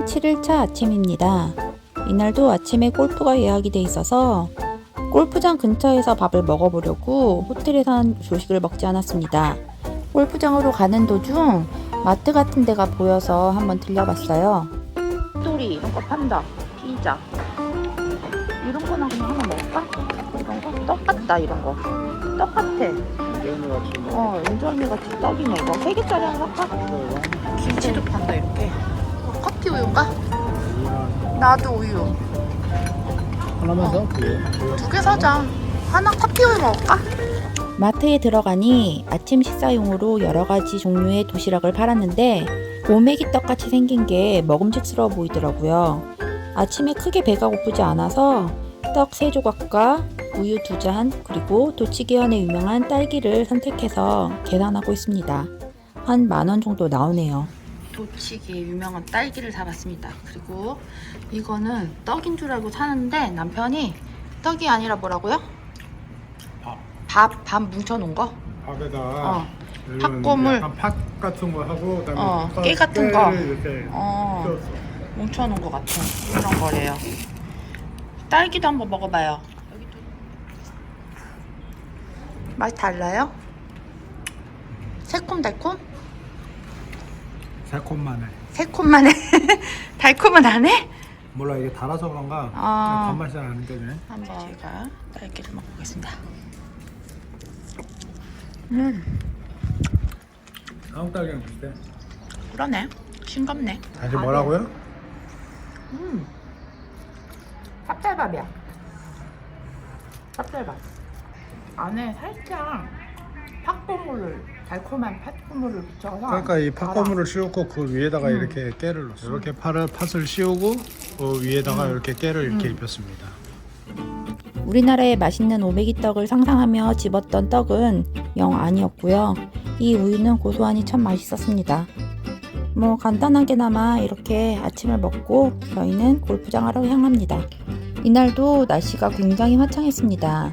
7일차 아침입니다. 이날도 아침에 골프가 예약이 돼 있어서 골프장 근처에서 밥을 먹어보려고 호텔에선 조식을 먹지 않았습니다. 골프장으로 가는 도중 마트 같은 데가 보여서 한번 들려봤어요. 똘이 이런 거 판다. 피자 이런 거나 그냥 하나 먹을까? 이런 거? 떡 같다. 이런 거 떡 같아. 인절미 같이 떡이네. 이거 3개짜리 하나 살까? 김치도 판다. 이렇게 커피 우유인가? 나도 우유 하나만 더? 두 개 사자. 하나 커피 우유 먹을까? 마트에 들어가니 아침 식사용으로 여러가지 종류의 도시락을 팔았는데 오메기 떡같이 생긴 게 먹음직스러워 보이더라고요. 아침에 크게 배가 고프지 않아서 떡 3조각과 우유 2잔 그리고 도치기현의 유명한 딸기를 선택해서 계산하고 있습니다. 한 10,000원 정도 나오네요. 도치기의 유명한 딸기를 사봤습니다. 그리고 이거는 떡인 줄 알고 사는데 남편이 떡이 아니라 뭐라고요? 밥 뭉쳐놓은 거? 밥에다 팥고물 약간 팥 같은 거 하고 그다음에 깨 같은 거 이렇게 뭉쳐놓은 거 같은 그런 거래요. 딸기도 한번 먹어봐요. 맛이 달라요? 새콤달콤? 새콤만해. 새콤만해. 달콤은 안 해? 몰라 이게 달아서 그런가 단맛이 잘 안 느껴지네. 한번 제가 딸기를 먹어보겠습니다. 한국 딸기랑 비슷해. 그러네. 싱겁네. 다시 뭐라고요? 짭짤밥이야. 짭짤밥. 안에 살짝 팥고물을 달콤한 팥고물을 붙여서. 그러니까 이 팥고물을 씌우고 그 위에다가 이렇게 깨를 넣었어요. 이렇게 팥을 씌우고 그 위에다가 이렇게 깨를 이렇게 입혔습니다. 우리나라의 맛있는 오메기 떡을 상상하며 집었던 떡은 영 아니었고요. 이 우유는 고소하니 참 맛있었습니다. 뭐 간단하게나마 이렇게 아침을 먹고 저희는 골프장으로 향합니다. 이날도 날씨가 굉장히 화창했습니다.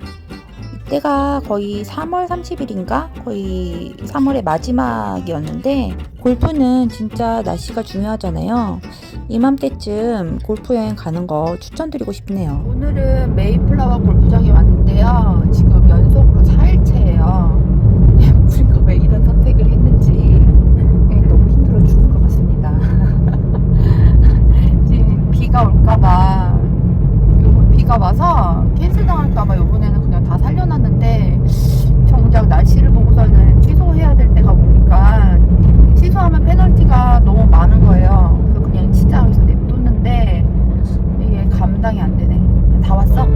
이때가 거의 3월 30일인가? 거의 3월의 마지막이었는데 골프는 진짜 날씨가 중요하잖아요. 이맘때쯤 골프 여행 가는 거 추천드리고 싶네요. 오늘은 메이플라워 골프장에 왔는데요. 지금 연속으로 4일째예요. 우리가 왜 이런 선택을 했는지 너무 힘들어 죽을 것 같습니다. 지금 비가 올까봐 비가 와서 캔슬 당할까봐 이번에는 그냥 다 살려놨는데 정작 날씨를 보고서는 취소해야 될 때가 오니까 취소하면 페널티가 너무 많은 거예요. 그래서 그냥 치자 하면서 냅뒀는데 이게 감당이 안 되네. 다 왔어?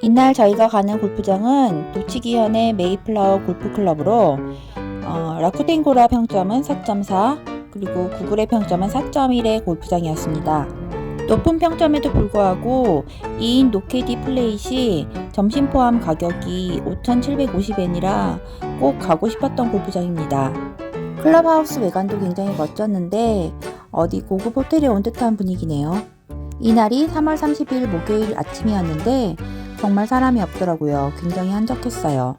이날 저희가 가는 골프장은 도치기현의 메이플라워 골프클럽으로 라쿠텐고라 평점은 4.4 그리고 구글의 평점은 4.1의 골프장이었습니다. 높은 평점에도 불구하고 2인 노캐디 플레이시 점심 포함 가격이 5,750엔이라 꼭 가고 싶었던 골프장입니다. 클럽하우스 외관도 굉장히 멋졌는데 어디 고급 호텔에 온 듯한 분위기네요. 이날이 3월 30일 목요일 아침이었는데 정말 사람이 없더라고요. 굉장히 한적했어요.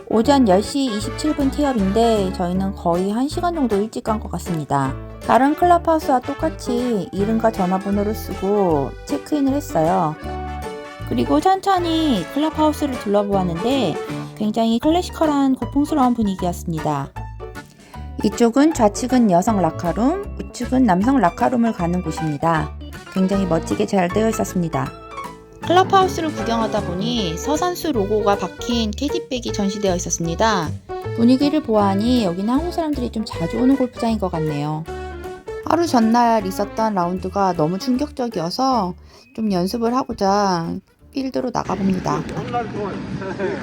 오전 10시 27분 티업인데 저희는 거의 1시간 정도 일찍 간 것 같습니다. 다른 클럽하우스와 똑같이 이름과 전화번호를 쓰고 체크인을 했어요. 그리고 천천히 클럽하우스를 둘러보았는데 굉장히 클래시컬한 고풍스러운 분위기였습니다. 이쪽은 좌측은 여성 라카룸, 우측은 남성 라카룸을 가는 곳입니다. 굉장히 멋지게 잘 되어 있었습니다. 클럽하우스를 구경하다 보니 서산수 로고가 박힌 캐디백이 전시되어 있었습니다. 분위기를 보아하니 여기는 한국 사람들이 좀 자주 오는 골프장인 것 같네요. 하루 전날 있었던 라운드가 너무 충격적이어서 좀 연습을 하고자 필드로 나가봅니다.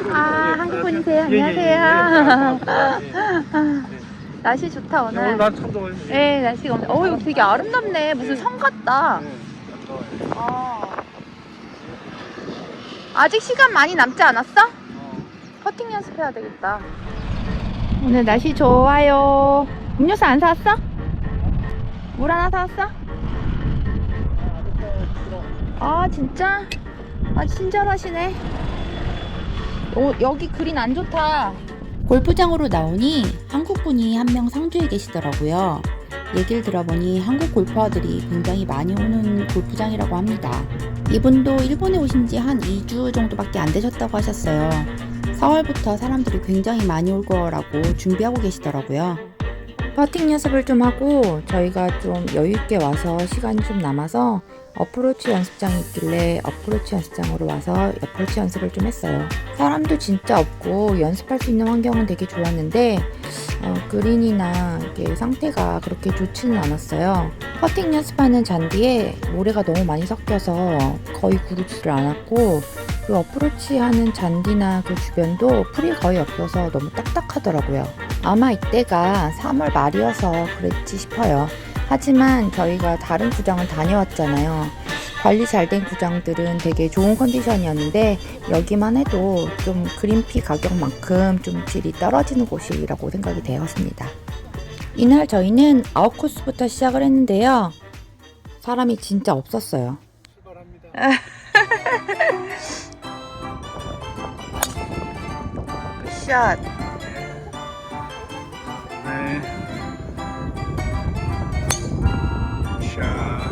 한국 분이세요? 안녕하세요. 날씨 좋다 오늘. 네, 날씨가 오늘. 이거 되게 아름답네. 무슨 성 같다. 아직 시간 많이 남지 않았어? 퍼팅 연습해야 되겠다. 오늘 날씨 좋아요. 음료수 안 사왔어? 물 하나 사왔어? 진짜? 친절하시네. 여기 그린 안 좋다. 골프장으로 나오니 한국분이 한 명 상주에 계시더라고요. 얘기를 들어보니 한국 골퍼들이 굉장히 많이 오는 골프장이라고 합니다. 이분도 일본에 오신 지 한 2주 정도밖에 안 되셨다고 하셨어요. 4월부터 사람들이 굉장히 많이 올 거라고 준비하고 계시더라고요. 퍼팅 연습을 좀 하고 저희가 좀 여유있게 와서 시간이 좀 남아서 어프로치 연습장이 있길래 어프로치 연습장으로 와서 어프로치 연습을 좀 했어요. 사람도 진짜 없고 연습할 수 있는 환경은 되게 좋았는데 그린이나 이게 상태가 그렇게 좋지는 않았어요. 퍼팅 연습하는 잔디에 모래가 너무 많이 섞여서 거의 구르지를 않았고 그 어프로치 하는 잔디나 그 주변도 풀이 거의 없어서 너무 딱딱하더라고요. 아마 이때가 3월 말이어서 그랬지 싶어요. 하지만 저희가 다른 구장을 다녀왔잖아요. 관리 잘 된 구장들은 되게 좋은 컨디션이었는데 여기만 해도 좀 그린피 가격만큼 좀 질이 떨어지는 곳이라고 생각이 되었습니다. 이날 저희는 아웃코스부터 시작을 했는데요. 사람이 진짜 없었어요. 출발합니다. 샷. 네. 샷.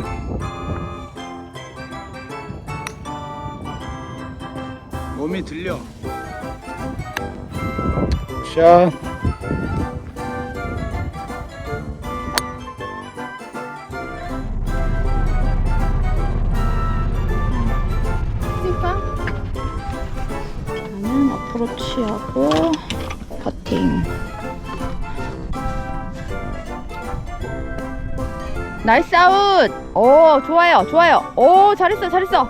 몸이 들려. 샷. 저는 어프로치하고 퍼팅. 나이스 아웃. 오, 좋아요, 좋아요. 오, 잘했어, 잘했어.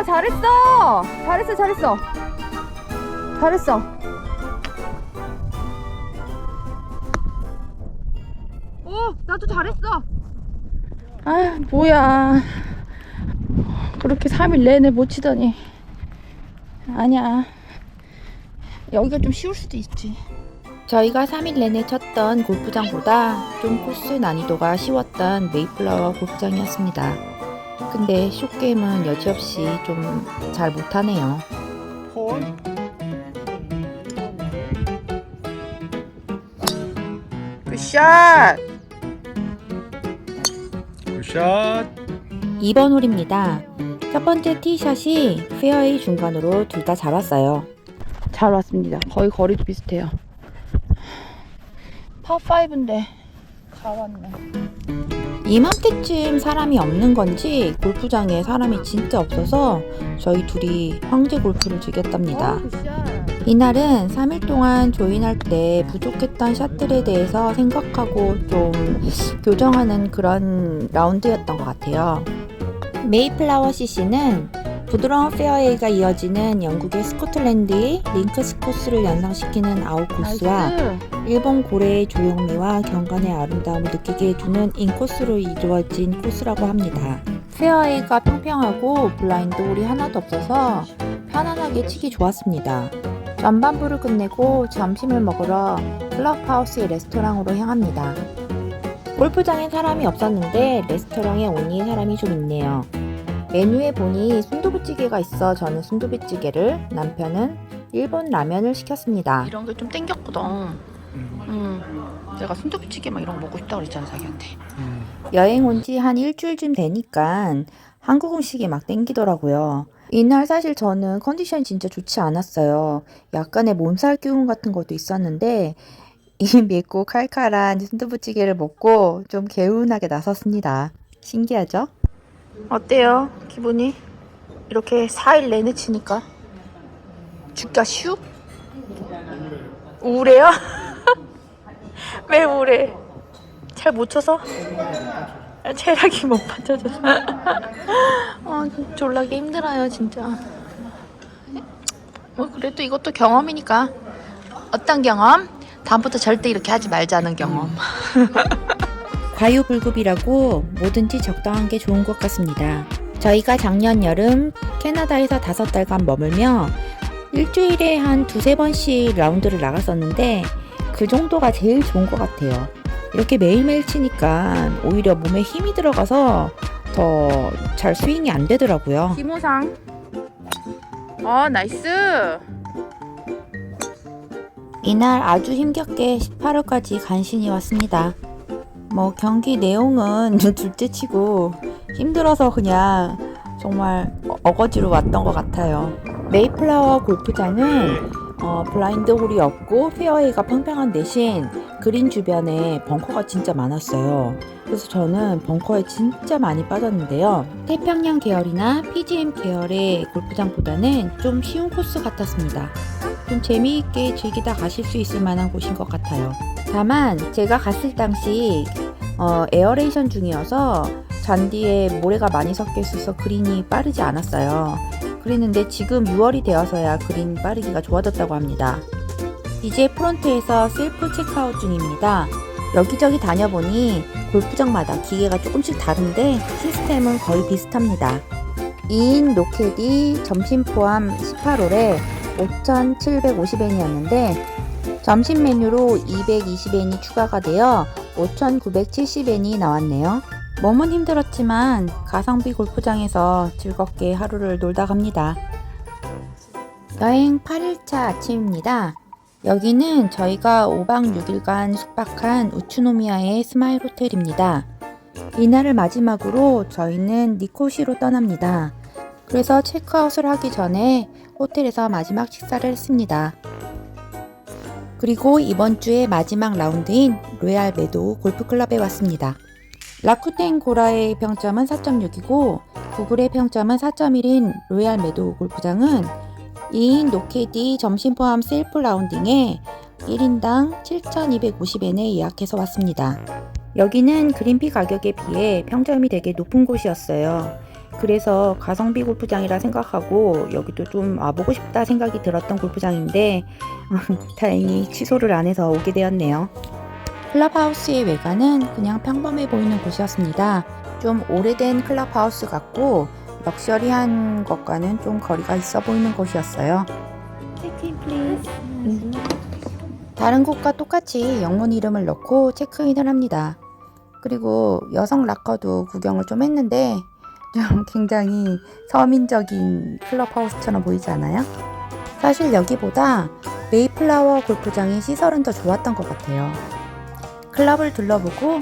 잘했어. 잘했어, 잘했어. 잘했어. 오, 나도 잘했어. 아, 뭐야. 그렇게 3일 내내 못 치더니. 아니야. 여기가 좀 쉬울 수도 있지. 저희가 3일 내내 쳤던 골프장보다 좀 코스 난이도가 쉬웠던 메이플라워 골프장이었습니다. 근데 숏게임은 여지없이 좀 잘 못하네요. 폴. 굿샷. 굿샷. 2번 홀입니다. 첫 번째 티샷이 페어웨이 중간으로 둘 다 잘 왔어요. 잘 왔습니다. 거의 거리도 비슷해요. 파5인데 잘 왔네. 이맘때쯤 사람이 없는 건지 골프장에 사람이 진짜 없어서 저희 둘이 황제 골프를 즐겼답니다. 이날은 3일 동안 조인할 때 부족했던 샷들에 대해서 생각하고 좀 교정하는 그런 라운드였던 것 같아요. 메이플라워 CC는 부드러운 페어웨이가 이어지는 영국의 스코틀랜드의 링크스 코스를 연상시키는 아웃 코스와 일본 고래의 조형미와 경관의 아름다움을 느끼게 해주는 인코스로 이루어진 코스라고 합니다. 페어웨이가 평평하고 블라인드 홀이 하나도 없어서 편안하게 치기 좋았습니다. 전반부를 끝내고 점심을 먹으러 클럽하우스의 레스토랑으로 향합니다. 골프장엔 사람이 없었는데 레스토랑에 오니 사람이 좀 있네요. 메뉴에 보니 순두부찌개가 있어 저는 순두부찌개를, 남편은 일본 라면을 시켰습니다. 이런 게 좀 땡겼거든. 내가 순두부찌개 막 이런 거 먹고 싶다고 그랬잖아, 자기한테. 여행 온 지 한 일주일쯤 되니까 한국 음식이 막 땡기더라고요. 이날 사실 저는 컨디션이 진짜 좋지 않았어요. 약간의 몸살 기운 같은 것도 있었는데 이 맵고 칼칼한 순두부찌개를 먹고 좀 개운하게 나섰습니다. 신기하죠? 어때요? 기분이? 이렇게 4일 내내 치니까 죽가 슈? 우울해요? 왜 우울해? 잘 못 쳐서? 체력이 못 받쳐줘서 졸라게 힘들어요 진짜. 뭐 그래도 이것도 경험이니까. 어떤 경험? 다음부터 절대 이렇게 하지 말자는 경험. 과유불급이라고 뭐든지 적당한 게 좋은 것 같습니다. 저희가 작년 여름 캐나다에서 5달간 머물며 일주일에 한 2-3번씩 라운드를 나갔었는데 그 정도가 제일 좋은 것 같아요. 이렇게 매일매일 치니까 오히려 몸에 힘이 들어가서 더 잘 스윙이 안 되더라고요. 김호상. 나이스. 이날 아주 힘겹게 18호까지 간신히 왔습니다. 뭐 경기 내용은 둘째치고 힘들어서 그냥 정말 어거지로 왔던 것 같아요. 메이플라워 골프장은 블라인드 홀이 없고 페어웨이가 팽팽한 대신 그린 주변에 벙커가 진짜 많았어요. 그래서 저는 벙커에 진짜 많이 빠졌는데요. 태평양 계열이나 PGM 계열의 골프장보다는 좀 쉬운 코스 같았습니다. 좀 재미있게 즐기다 가실 수 있을 만한 곳인 것 같아요. 다만 제가 갔을 당시 에어레이션 중이어서 잔디에 모래가 많이 섞여 있어서 그린이 빠르지 않았어요. 그랬는데 지금 6월이 되어서야 그린 빠르기가 좋아졌다고 합니다. 이제 프론트에서 셀프 체크아웃 중입니다. 여기저기 다녀보니 골프장마다 기계가 조금씩 다른데 시스템은 거의 비슷합니다. 2인 노캐디 점심 포함 18홀에 5,750엔이었는데 점심 메뉴로 220엔이 추가가 되어 5,970엔이 나왔네요. 몸은 힘들었지만 가성비 골프장에서 즐겁게 하루를 놀다 갑니다. 여행 8일차 아침입니다. 여기는 저희가 5박 6일간 숙박한 우츠노미아의 스마일 호텔입니다. 이날을 마지막으로 저희는 니코시로 떠납니다. 그래서 체크아웃을 하기 전에 호텔에서 마지막 식사를 했습니다. 그리고 이번 주의 마지막 라운드인 로얄 메도우 골프클럽에 왔습니다. 라쿠텐 고라의 평점은 4.6이고 구글의 평점은 4.1인 로얄 메도우 골프장은 2인 노캐디 점심 포함 셀프 라운딩에 1인당 7,250엔에 예약해서 왔습니다. 여기는 그린피 가격에 비해 평점이 되게 높은 곳이었어요. 그래서 가성비 골프장이라 생각하고 여기도 좀 와보고 싶다 생각이 들었던 골프장인데 다행히 취소를 안 해서 오게 되었네요. 클럽하우스의 외관은 그냥 평범해 보이는 곳이었습니다. 좀 오래된 클럽하우스 같고 럭셔리한 것과는 좀 거리가 있어 보이는 곳이었어요. 체크인 플리즈. 다른 곳과 똑같이 영문 이름을 넣고 체크인을 합니다. 그리고 여성 락커도 구경을 좀 했는데 좀 굉장히 서민적인 클럽하우스처럼 보이지 않아요? 사실 여기보다 메이플라워 골프장의 시설은 더 좋았던 것 같아요. 클럽을 둘러보고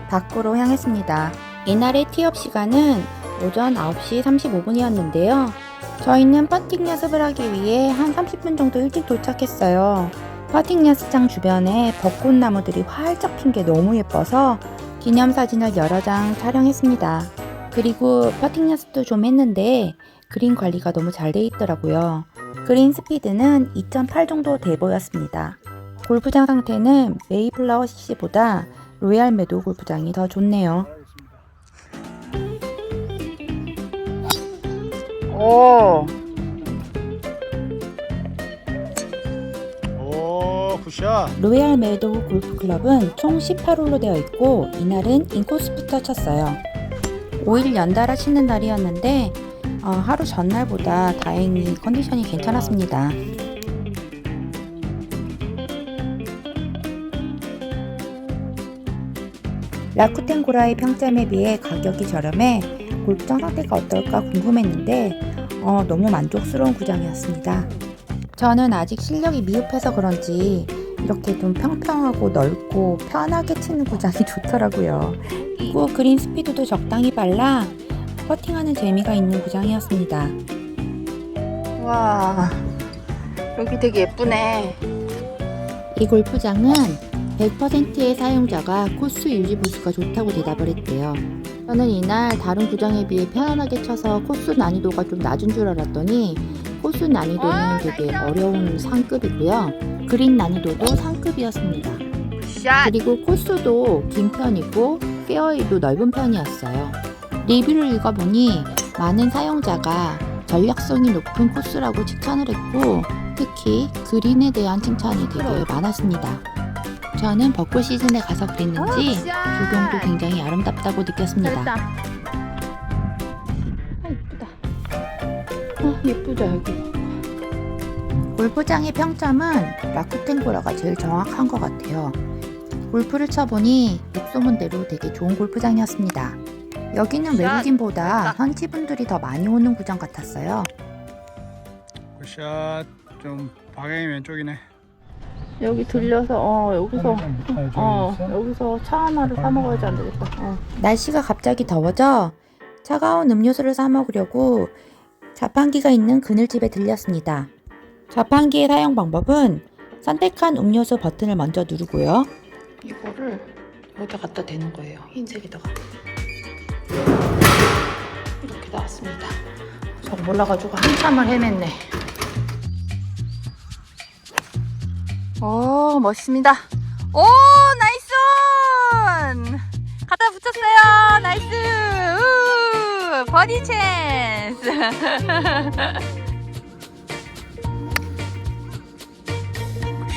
밖으로 향했습니다. 이날의 티업 시간은 오전 9시 35분이었는데요. 저희는 퍼팅 연습을 하기 위해 한 30분 정도 일찍 도착했어요. 퍼팅 연습장 주변에 벚꽃나무들이 활짝 핀 게 너무 예뻐서 기념사진을 여러 장 촬영했습니다. 그리고 퍼팅 연습도 좀 했는데 그린 관리가 너무 잘 돼 있더라고요. 그린 스피드는 2.8 정도 돼 보였습니다. 골프장 상태는 메이플라워 CC보다 로얄 메도우 골프장이 더 좋네요. 오, 굿샷. 로얄 메도우 골프클럽은 총 18홀로 되어 있고 이날은 인코스부터 쳤어요. 5일 연달아 치는 날이었는데 하루 전날보다 다행히 컨디션이 괜찮았습니다. 라쿠텐 고라의 평점에 비해 가격이 저렴해 골프장 상태가 어떨까 궁금했는데 너무 만족스러운 구장이었습니다. 저는 아직 실력이 미흡해서 그런지 이렇게 좀 평평하고 넓고 편하게 치는 구장이 좋더라고요. 그리고 그린 스피드도 적당히 빨라 퍼팅하는 재미가 있는 구장이었습니다. 와, 여기 되게 예쁘네. 이 골프장은 100%의 사용자가 코스 유지 보수가 좋다고 대답을 했대요. 저는 이날 다른 구장에 비해 편안하게 쳐서 코스 난이도가 좀 낮은 줄 알았더니 코스 난이도는 되게 어려운 상급이고요. 그린 난이도도 상급이었습니다. 그리고 코스도 긴 편이고 페어웨이도 넓은 편이었어요. 리뷰를 읽어보니 많은 사용자가 전략성이 높은 코스라고 칭찬을 했고 특히 그린에 대한 칭찬이 되게 많았습니다. 저는 벚꽃 시즌에 가서 그랬는지 조경도 굉장히 아름답다고 느꼈습니다. 예쁘다 여기. 골프장의 평점은 라쿠텐 고라가 제일 정확한 것 같아요. 골프를 쳐보니 입소문대로 되게 좋은 골프장이었습니다. 여기는 외국인보다 현지 분들이 더 많이 오는 구장 같았어요. 굿샷. 좀 방향이 왼쪽이네. 여기 들려서 여기서 차 하나를 사 먹어야지 안 되겠다. 날씨가 갑자기 더워져 차가운 음료수를 사 먹으려고 자판기가 있는 그늘집에 들렸습니다. 자판기의 사용 방법은 선택한 음료수 버튼을 먼저 누르고요. 이거를 여기다 갖다 대는 거예요. 흰색에다가. 이렇게 나왔습니다. 저 몰라가지고 한참을 헤맸네. 오, 멋있습니다. 오, 나이스! 갖다 붙였어요. 나이스! 우! 버디 찬스!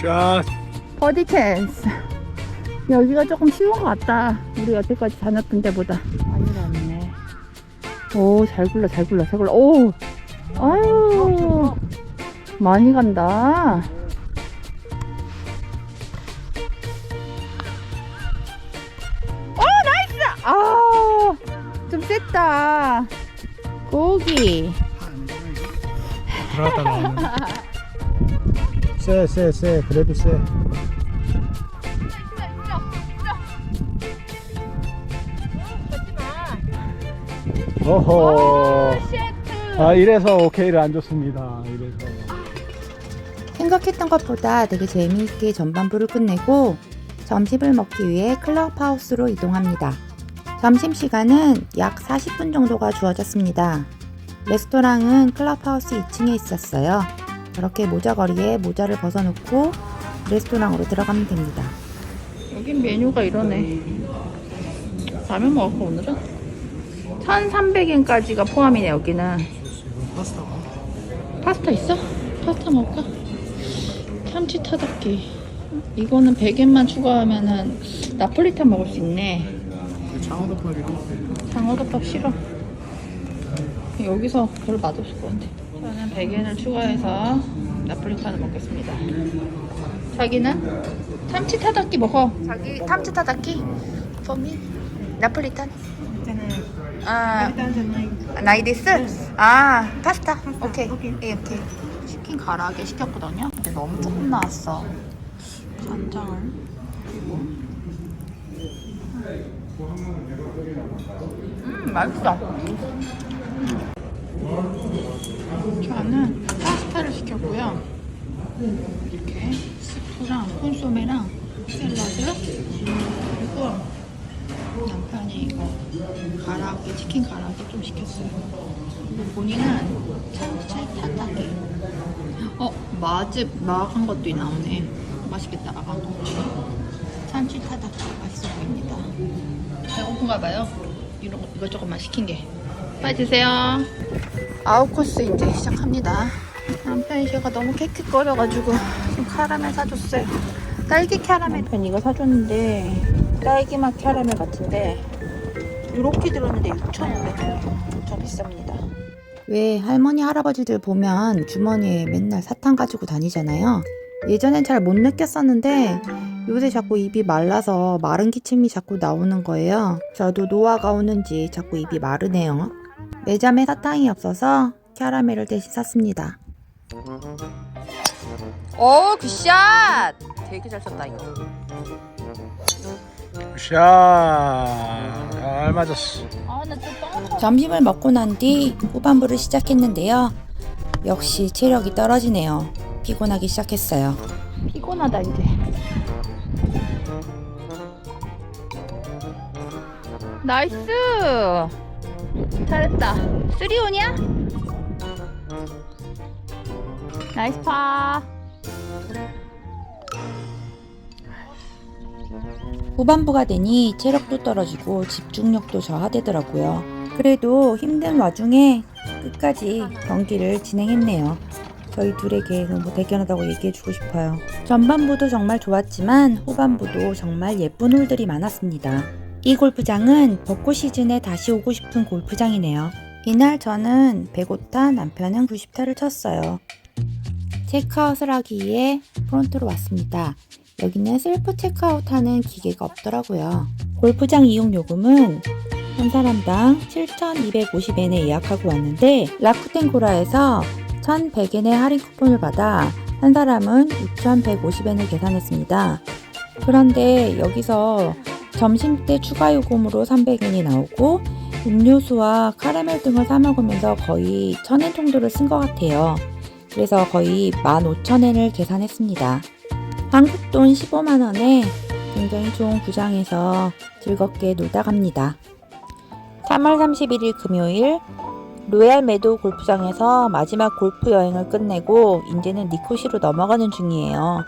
샷. 버디 찬스. 여기가 조금 쉬운 것 같다. 우리 여태까지 다녔던 데보다. 많이 갔네. 오, 잘 굴러. 오! 아유, 많이 간다. 아, 좀 셌다. 고기. 들어갔다 나오네. 쎄. 그래도 쎄. 어허. 아, 이래서 오케이를 안 줬습니다. 이래서. 생각했던 것보다 되게 재미있게 전반부를 끝내고 점심을 먹기 위해 클럽하우스로 이동합니다. 점심시간은 약 40분 정도가 주어졌습니다. 레스토랑은 클럽하우스 2층에 있었어요. 저렇게 모자거리에 모자를 벗어놓고 레스토랑으로 들어가면 됩니다. 여긴 메뉴가 이러네. 라면 먹을까 오늘은? 1,300엔까지가 포함이네 여기는. 파스타 있어? 파스타 먹을까? 참치 타다키. 이거는 100엔만 추가하면은 나폴리탄 먹을 수 있네. 장어덮밥 싫어. 여기서 별로 맛없을 것 같아. 저는 100엔을 추가해서 나폴리탄을 먹겠습니다. 자기는? 참치 타다키 먹어. 자기 참치 타다키? For me? 나폴리탄? 나이디스? 파스타? 오케이. 오케이. 치킨 가라하게 시켰거든요. 근데 너무 조금 나왔어. 간장을 그리고 맛있어. 저는 파스타를 시켰고요. 이렇게 스프랑 콘소메랑 샐러드 그리고 남편이 이거 가라아게 치킨 가라아게 좀 시켰어요. 그리고 본인은 참치 타다기. 마악한 것도 나오네. 맛있겠다. 마악한 거. 참치 타다기 맛있어 보입니다. 배고픈가 봐요. 이것저것만 시킨 게. 빨리 드세요. 아웃코스 이제 시작합니다. 남편이 제가 너무 킥킥거려가지고 지금 카라멜 사줬어요. 딸기 캐러멜. 전 이거 사줬는데 딸기 맛 캐러멜 같은데 이렇게 들었는데 6,500원이에요. 좀 비쌉니다. 왜 할머니 할아버지들 보면 주머니에 맨날 사탕 가지고 다니잖아요. 예전엔 잘 못 느꼈었는데 요새 자꾸 입이 말라서 마른 기침이 자꾸 나오는 거예요. 저도 노화가 오는지 자꾸 입이 마르네요. 매점에 사탕이 없어서 캐러멜을 대신 샀습니다. 오, 굿샷! 되게 잘 쳤다 이거. 샷. 잘 맞았어. 점심을 먹고 난 뒤 후반부를 시작했는데요. 역시 체력이 떨어지네요. 피곤하기 시작했어요. 피곤하다 이제. 나이스! 잘했다. 3온이야? 나이스 파. 후반부가 되니 체력도 떨어지고 집중력도 저하되더라고요. 그래도 힘든 와중에 끝까지 경기를 진행했네요. 저희 둘에게 너무 대견하다고 얘기해주고 싶어요. 전반부도 정말 좋았지만 후반부도 정말 예쁜 홀들이 많았습니다. 이 골프장은 벚꽃 시즌에 다시 오고 싶은 골프장이네요. 이날 저는 105타, 남편은 90타를 쳤어요. 체크아웃을 하기 위해 프론트로 왔습니다. 여기는 셀프 체크아웃 하는 기계가 없더라고요. 골프장 이용 요금은 한 사람당 7,250엔에 예약하고 왔는데 라쿠텐 고라에서 1,100엔의 할인 쿠폰을 받아 한 사람은 6,150엔을 계산했습니다. 그런데 여기서 점심때 추가 요금으로 300엔이 나오고 음료수와 카라멜 등을 사 먹으면서 거의 1,000엔 정도를 쓴 것 같아요. 그래서 거의 15,000엔을 계산했습니다. 한국 돈 15만원에 굉장히 좋은 구장에서 즐겁게 놀다 갑니다. 3월 31일 금요일 로얄 메도우 골프장에서 마지막 골프 여행을 끝내고 이제는 니코시로 넘어가는 중이에요.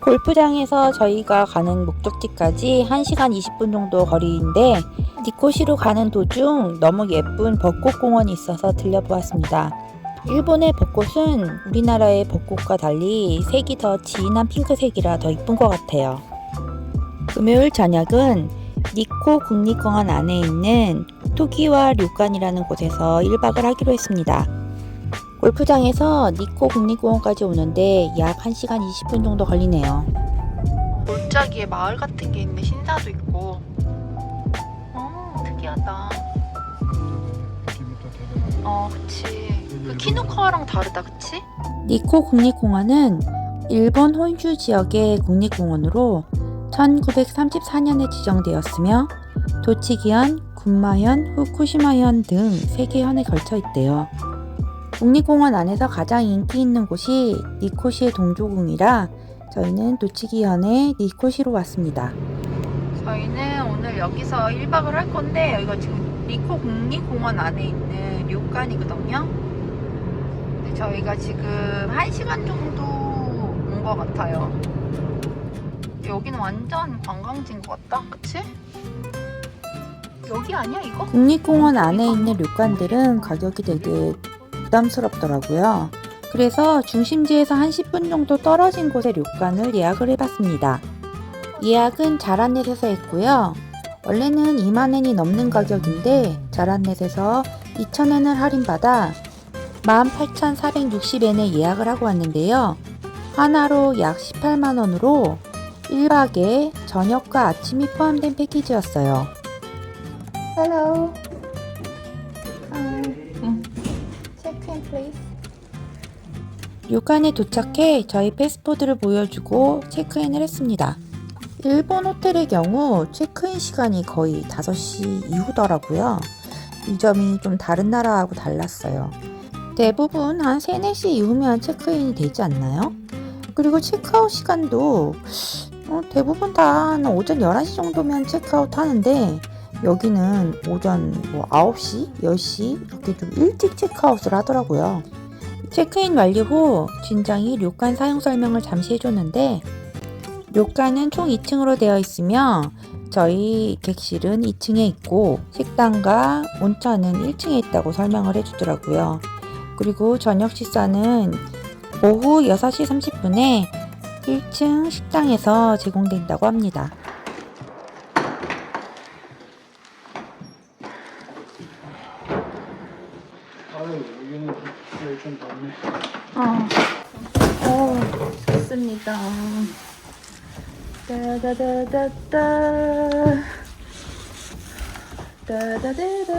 골프장에서 저희가 가는 목적지까지 1시간 20분 정도 거리인데 니코시로 가는 도중 너무 예쁜 벚꽃공원이 있어서 들려보았습니다. 일본의 벚꽃은 우리나라의 벚꽃과 달리 색이 더 진한 핑크색이라 더 이쁜 것 같아요. 금요일 저녁은 니코 국립공원 안에 있는 토기와 료칸이라는 곳에서 1박을 하기로 했습니다. 골프장에서 니코 국립공원까지 오는데 약 1시간 20분 정도 걸리네요. 골짜기에 마을 같은 게 있네. 신사도 있고. 특이하다. 그치. 그 키누카와랑 다르다, 그치? 니코 국립공원은 일본 혼슈 지역의 국립공원으로 1934년에 지정되었으며 도치기현, 군마현, 후쿠시마현 등 3개 현에 걸쳐 있대요. 국립공원 안에서 가장 인기 있는 곳이 니코시의 동조궁이라 저희는 도치기현의 니코시로 왔습니다. 저희는 오늘 여기서 1박을 할 건데 여기가 지금 니코 국립공원 안에 있는 료칸이거든요. 근데 저희가 지금 1시간 정도 온 것 같아요. 여기는 완전 관광지인 것 같다, 그치? 여기 아니야 이거? 국립공원 안에 있는 료칸들은 가격이 되게 부담스럽더라고요. 그래서 중심지에서 한 10분 정도 떨어진 곳의 료칸을 예약을 해봤습니다. 예약은 자란넷에서 했고요. 원래는 2만엔이 넘는 가격인데 자란넷에서 2,000엔을 할인받아 18,460엔에 예약을 하고 왔는데요. 하나로 약 18만원으로 1박에 저녁과 아침이 포함된 패키지였어요. Hello. Check-in please. 료칸에 도착해 저희 패스포드를 보여주고 체크인을 했습니다. 일본 호텔의 경우 체크인 시간이 거의 5시 이후더라고요. 이 점이 좀 다른 나라하고 달랐어요. 대부분 한 3, 4시 이후면 체크인이 되지 않나요? 그리고 체크아웃 시간도 대부분 다 한 오전 11시 정도면 체크아웃 하는데 여기는 오전 9시, 10시 이렇게 좀 일찍 체크아웃을 하더라고요. 체크인 완료 후 진장이 료칸 사용 설명을 잠시 해줬는데 료칸은 총 2층으로 되어 있으며 저희 객실은 2층에 있고 식당과 온천은 1층에 있다고 설명을 해주더라고요. 그리고 저녁 식사는 오후 6시 30분에 1층 식당에서 제공된다고 합니다. 아유, 여기는 좀 덥네. 좋습니다. 따다다다다. 따다다다.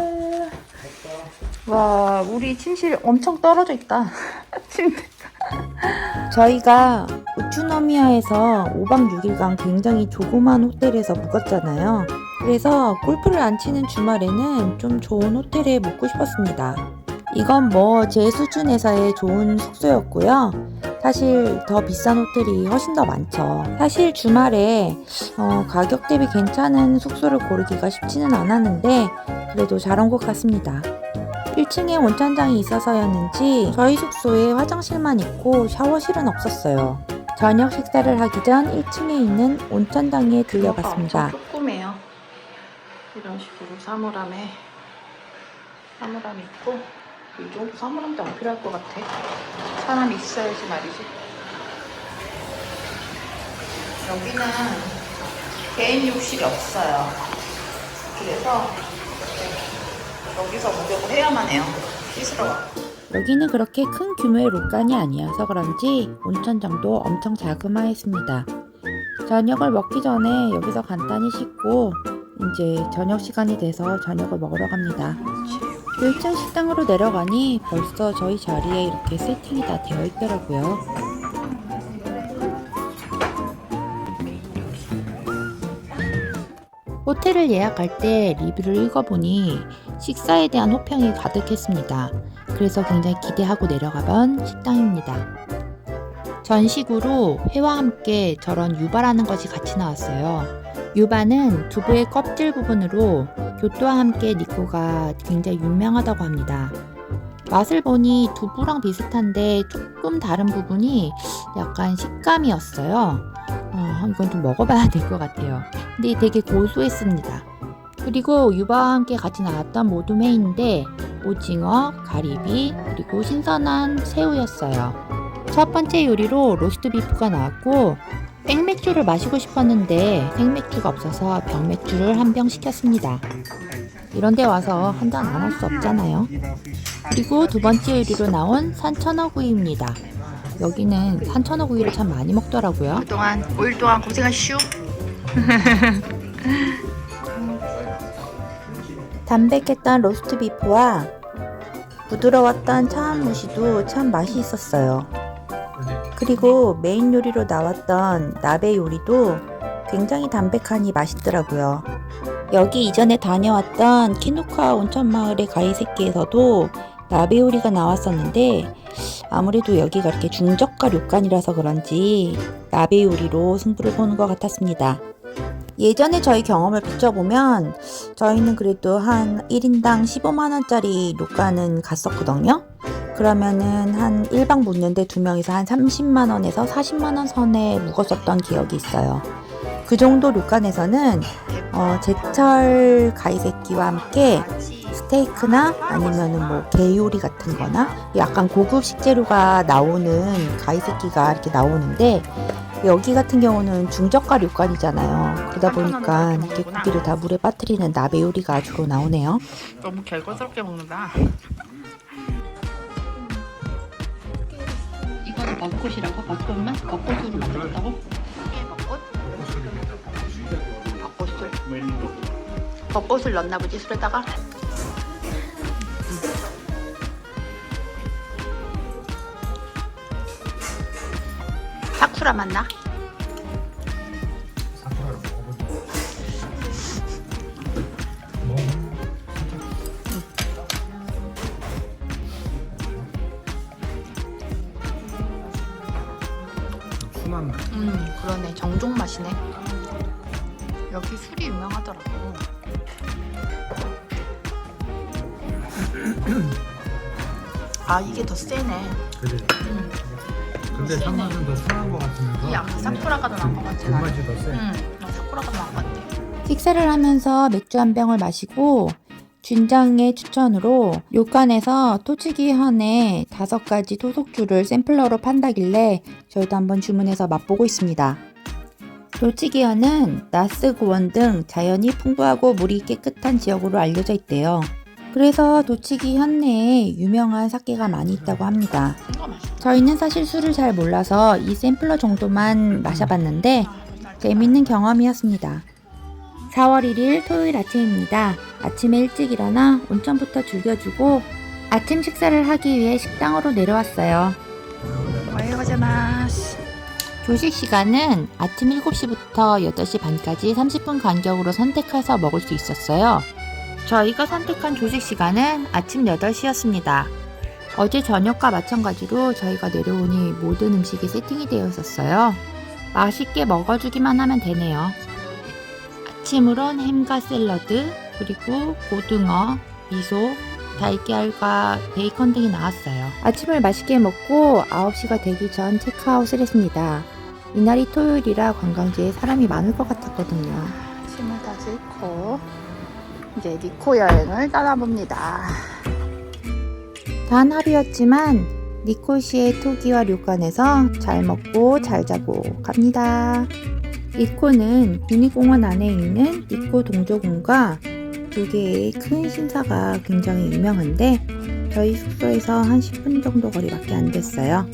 와, 우리 침실 엄청 떨어져 있다. 침대. 저희가 우츠노미야에서 5박 6일간 굉장히 조그만 호텔에서 묵었잖아요. 그래서 골프를 안 치는 주말에는 좀 좋은 호텔에 묵고 싶었습니다. 이건 제 수준에서의 좋은 숙소였고요. 사실 더 비싼 호텔이 훨씬 더 많죠. 사실 주말에 가격 대비 괜찮은 숙소를 고르기가 쉽지는 않았는데 그래도 잘 온 것 같습니다. 1층에 온천장이 있어서였는지 저희 숙소에 화장실만 있고 샤워실은 없었어요. 저녁 식사를 하기 전 1층에 있는 온천장에 들려갔습니다. 조그매요. 이런 식으로 사물함에 있고 이 정도 사물함도 안 필요할 것 같아. 사람이 있어야지 말이지. 여기는 개인 욕실이 없어요. 그래서 여기서 목욕을 해야만 해요. 씻으러 와. 여기는 그렇게 큰 규모의 료칸이 아니어서 그런지 온천장도 엄청 자그마했습니다. 저녁을 먹기 전에 여기서 간단히 씻고 이제 저녁 시간이 돼서 저녁을 먹으러 갑니다. 그렇지. 1층 식당으로 내려가니 벌써 저희 자리에 이렇게 세팅이 다 되어 있더라고요. 호텔을 예약할 때 리뷰를 읽어보니 식사에 대한 호평이 가득했습니다. 그래서 굉장히 기대하고 내려가본 식당입니다. 전식으로 회와 함께 저런 유바라는 것이 같이 나왔어요. 유바는 두부의 껍질 부분으로 교토와 함께 니코가 굉장히 유명하다고 합니다. 맛을 보니 두부랑 비슷한데 조금 다른 부분이 약간 식감이었어요. 이건 좀 먹어봐야 될 것 같아요. 근데 되게 고소했습니다. 그리고 유바와 함께 같이 나왔던 모둠회인데 오징어, 가리비, 그리고 신선한 새우였어요. 첫 번째 요리로 로스트 비프가 나왔고 생맥주를 마시고 싶었는데 생맥주가 없어서 병맥주를 한 병 시켰습니다. 이런 데 와서 한 잔 안 할 수 없잖아요. 그리고 두 번째 요리로 나온 산천어구이입니다. 여기는 산천어구이를 참 많이 먹더라고요. 그동안 5일 동안 고생하시오. 담백했던 로스트 비프와 부드러웠던 차안무시도 참 맛이 있었어요. 그리고 메인 요리로 나왔던 나베 요리도 굉장히 담백하니 맛있더라고요. 여기 이전에 다녀왔던 키누카 온천마을의 가이세키에서도 나베 요리가 나왔었는데 아무래도 여기가 이렇게 중저가 료칸이라서 그런지 나베 요리로 승부를 보는 것 같았습니다. 예전에 저희 경험을 비춰보면 저희는 그래도 한 1인당 15만원짜리 료칸은 갔었거든요. 그러면은 한 1박 묵는데 2명이서 한 30만원에서 40만원 선에 묵었었던 기억이 있어요. 그 정도 료칸에서는 제철 가이세키와 함께 스테이크나 아니면은 뭐 게요리 같은 거나 약간 고급 식재료가 나오는 가이세키가 이렇게 나오는데 여기 같은 경우는 중저가 료칸이잖아요. 그러다 보니까 이렇게 고기를 다 물에 빠뜨리는 나베 요리가 주로 나오네요. 너무 결과스럽게 먹는다. 이거는 벚꽃이라고? 벚꽃만? 벚꽃으로 만들었다고? 벚꽃을 넣나 보지 술에다가. 사쿠라 맞나? 사쿠라를 먹어보자. 순한 맛. 그러네. 정종 맛이네. 여기 술이 유명하더라고. 아 이게 더 세네. 그래. 근데 상맛은 더 순한 것 같으면서 이 아까 사쿠라가 더 나은 것 같지? 불맛이 더 세. 사쿠라가 더 나은 것 같아. 식사를 하면서 맥주 한 병을 마시고 준장의 추천으로 료칸에서 토치기 현에 5가지 토속주를 샘플러로 판다길래 저희도 한번 주문해서 맛보고 있습니다. 토치기 현은 나스 고원 등 자연이 풍부하고 물이 깨끗한 지역으로 알려져 있대요. 그래서 도치기 현내에 유명한 사케가 많이 있다고 합니다. 저희는 사실 술을 잘 몰라서 이 샘플러 정도만 마셔봤는데 재밌는 경험이었습니다. 4월 1일 토요일 아침입니다. 아침에 일찍 일어나 온천부터 즐겨주고 아침 식사를 하기 위해 식당으로 내려왔어요. 조식 시간은 아침 7시부터 8시 반까지 30분 간격으로 선택해서 먹을 수 있었어요. 저희가 선택한 조식 시간은 아침 8시였습니다. 어제 저녁과 마찬가지로 저희가 내려오니 모든 음식이 세팅이 되어 있었어요. 맛있게 먹어주기만 하면 되네요. 아침으론 햄과 샐러드, 그리고 고등어, 미소, 달걀과 베이컨 등이 나왔어요. 아침을 맛있게 먹고 9시가 되기 전 체크아웃을 했습니다. 이날이 토요일이라 관광지에 사람이 많을 것 같았거든요. 짐을 다 싣고 이제 니코 여행을 떠나봅니다. 단 하루였지만 니코시의 토기와 료칸에서 잘 먹고 잘 자고 갑니다. 니코는 국립공원 안에 있는 니코 동조궁과 2개의 큰 신사가 굉장히 유명한데 저희 숙소에서 한 10분 정도 거리밖에 안 됐어요.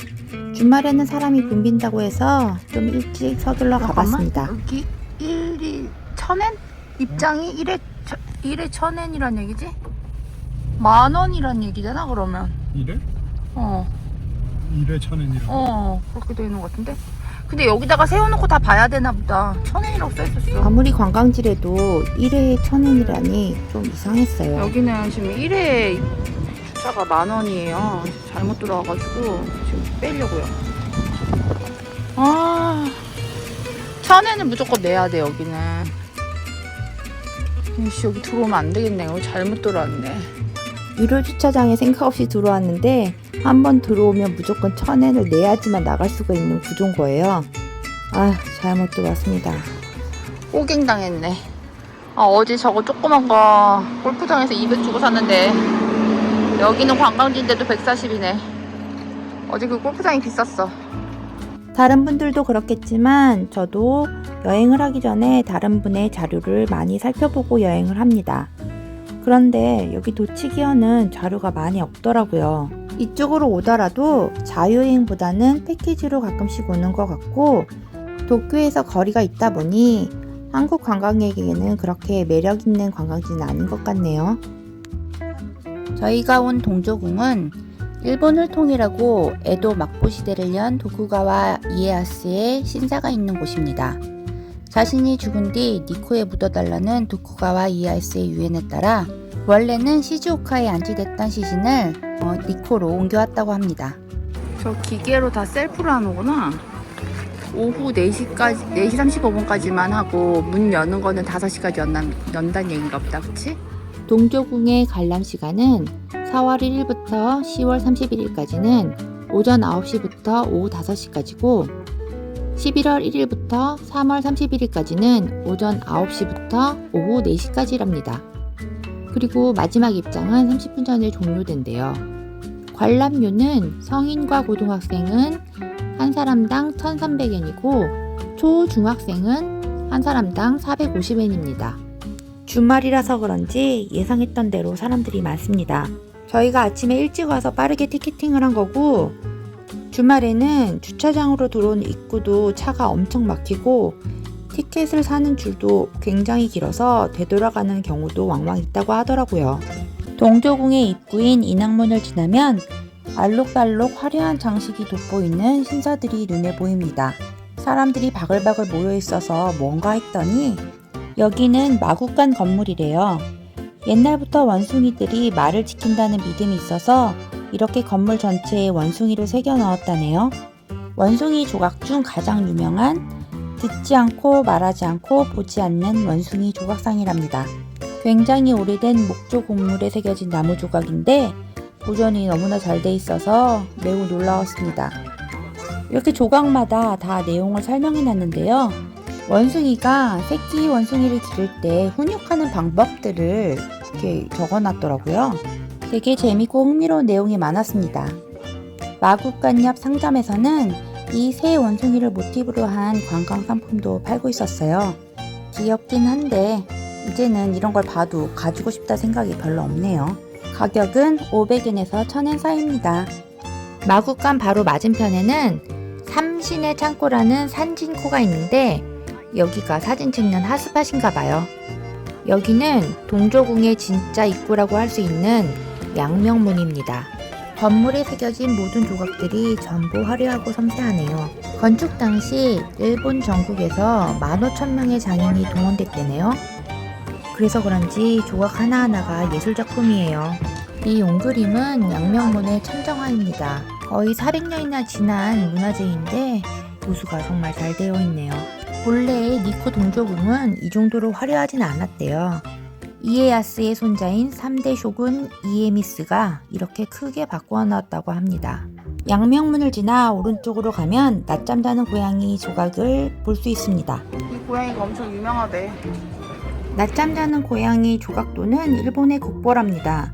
주말에는 사람이 붐빈다고 해서 좀 일찍 서둘러 가봤습니다. 여기 1일 1000엔? 입장이 1회 1000엔이란 얘기지? 10,000원이란 얘기잖아 그러면. 이래? 어. 1회 1,000원이라고? 그렇게 돼 있는 것 같은데. 근데 여기다가 세워놓고 다 봐야 되나 보다. 1,000원이라고 써있었어. 아무리 관광지래도 1회에 1,000원이라니 좀 이상했어요. 여기는 지금 1회 주차가 10,000원이에요. 잘못 들어와가지고 지금 빼려고요. 1,000원은 무조건 내야 돼 여기는. 이씨, 여기 들어오면 안 되겠네. 여기 잘못 들어왔네. 유료 주차장에 생각 없이 들어왔는데 한번 들어오면 무조건 1,000원을 내야지만 나갈 수가 있는 구조인 거예요. 아, 잘못 들어왔습니다. 꼬갱 당했네. 어제 저거 조그만 거 골프장에서 200 주고 샀는데 여기는 관광지인데도 140이네. 어제 그 골프장이 비쌌어. 다른 분들도 그렇겠지만 저도 여행을 하기 전에 다른 분의 자료를 많이 살펴보고 여행을 합니다. 그런데 여기 도치기어는 자료가 많이 없더라고요. 이쪽으로 오더라도 자유여행보다는 패키지로 가끔씩 오는 것 같고, 도쿄에서 거리가 있다 보니 한국 관광객에게는 그렇게 매력 있는 관광지는 아닌 것 같네요. 저희가 온 동조궁은 일본을 통일하고 에도 막부 시대를 연 도쿠가와 이에야스의 신사가 있는 곳입니다. 자신이 죽은 뒤 니코에 묻어달라는 도쿠가와 이에야스의 유엔에 따라 원래는 시즈오카에 안치됐던 시신을 니코로 옮겨왔다고 합니다. 저 기계로 다 셀프로 하는구나. 오후 4시까지, 4시 35분까지만 하고 문 여는 거는 5시까지 연다는 얘기인가 보다. 그치? 동조궁의 관람 시간은 4월 1일부터 10월 31일까지는 오전 9시부터 오후 5시까지고 11월 1일부터 3월 31일까지는 오전 9시부터 오후 4시까지랍니다. 그리고 마지막 입장은 30분 전에 종료된대요. 관람료는 성인과 고등학생은 한 사람당 1,300엔이고 초, 중학생은 한 사람당 450엔입니다. 주말이라서 그런지 예상했던 대로 사람들이 많습니다. 저희가 아침에 일찍 와서 빠르게 티켓팅을 한 거고, 주말에는 주차장으로 들어오는 입구도 차가 엄청 막히고 티켓을 사는 줄도 굉장히 길어서 되돌아가는 경우도 왕왕 있다고 하더라고요. 동조궁의 입구인 인왕문을 지나면 알록달록 화려한 장식이 돋보이는 신사들이 눈에 보입니다. 사람들이 바글바글 모여 있어서 뭔가 했더니 여기는 마국간 건물이래요. 옛날부터 원숭이들이 말을 지킨다는 믿음이 있어서 이렇게 건물 전체에 원숭이를 새겨 넣었다네요. 원숭이 조각 중 가장 유명한 듣지 않고 말하지 않고 보지 않는 원숭이 조각상이랍니다. 굉장히 오래된 목조 곡물에 새겨진 나무 조각인데 보존이 너무나 잘 돼 있어서 매우 놀라웠습니다. 이렇게 조각마다 다 내용을 설명해 놨는데요. 원숭이가 새끼 원숭이를 기를 때 훈육하는 방법들을 이렇게 적어 놨더라고요. 되게 재밌고 흥미로운 내용이 많았습니다. 마국간 옆 상점에서는 이 새 원숭이를 모티브로 한 관광 상품도 팔고 있었어요. 귀엽긴 한데 이제는 이런 걸 봐도 가지고 싶다 생각이 별로 없네요. 가격은 500엔에서 1,000엔 사이입니다. 마국간 바로 맞은편에는 삼신의 창고라는 산진코가 있는데 여기가 사진 찍는 핫스팟인가 봐요. 여기는 동조궁의 진짜 입구라고 할 수 있는 양명문입니다. 건물에 새겨진 모든 조각들이 전부 화려하고 섬세하네요. 건축 당시 일본 전국에서 15,000명의 장인이 동원됐대네요. 그래서 그런지 조각 하나하나가 예술작품이에요. 이 용그림은 양명문의 천정화입니다. 거의 400년이나 지난 문화재인데 도수가 정말 잘 되어 있네요. 본래 니코 동조궁은 이 정도로 화려하진 않았대요. 이에야스의 손자인 3대 쇼군 이에미스가 이렇게 크게 바꾸어 놨다고 합니다. 양명문을 지나 오른쪽으로 가면 낮잠 자는 고양이 조각을 볼 수 있습니다. 이 고양이가 엄청 유명하대. 낮잠 자는 고양이 조각도는 일본의 국보랍니다.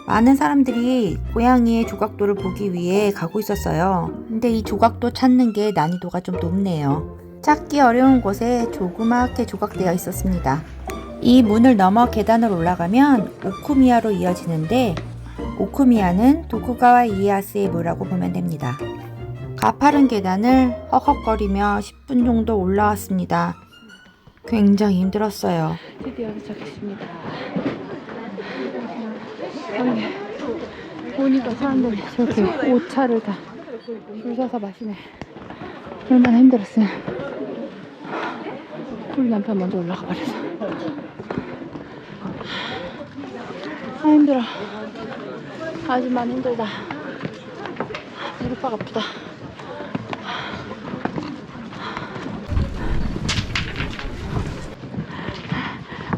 많은 사람들이 고양이의 조각도를 보기 위해 가고 있었어요. 근데 이 조각도 찾는 게 난이도가 좀 높네요. 찾기 어려운 곳에 조그맣게 조각되어 있었습니다. 이 문을 넘어 계단을 올라가면 오쿠미야로 이어지는데 오쿠미야는 도쿠가와 이에야스의 묘라고 보면 됩니다. 가파른 계단을 헉헉거리며 10분 정도 올라왔습니다. 굉장히 힘들었어요. 드디어 도착했습니다. 보니까 사람들이 저렇게 오차를 다 줄 서서 마시네. 얼마나 힘들었으면 우리 남편 먼저 올라가 버려서. 아 힘들어. 아줌마는 힘들다. 무릎팍 아프다.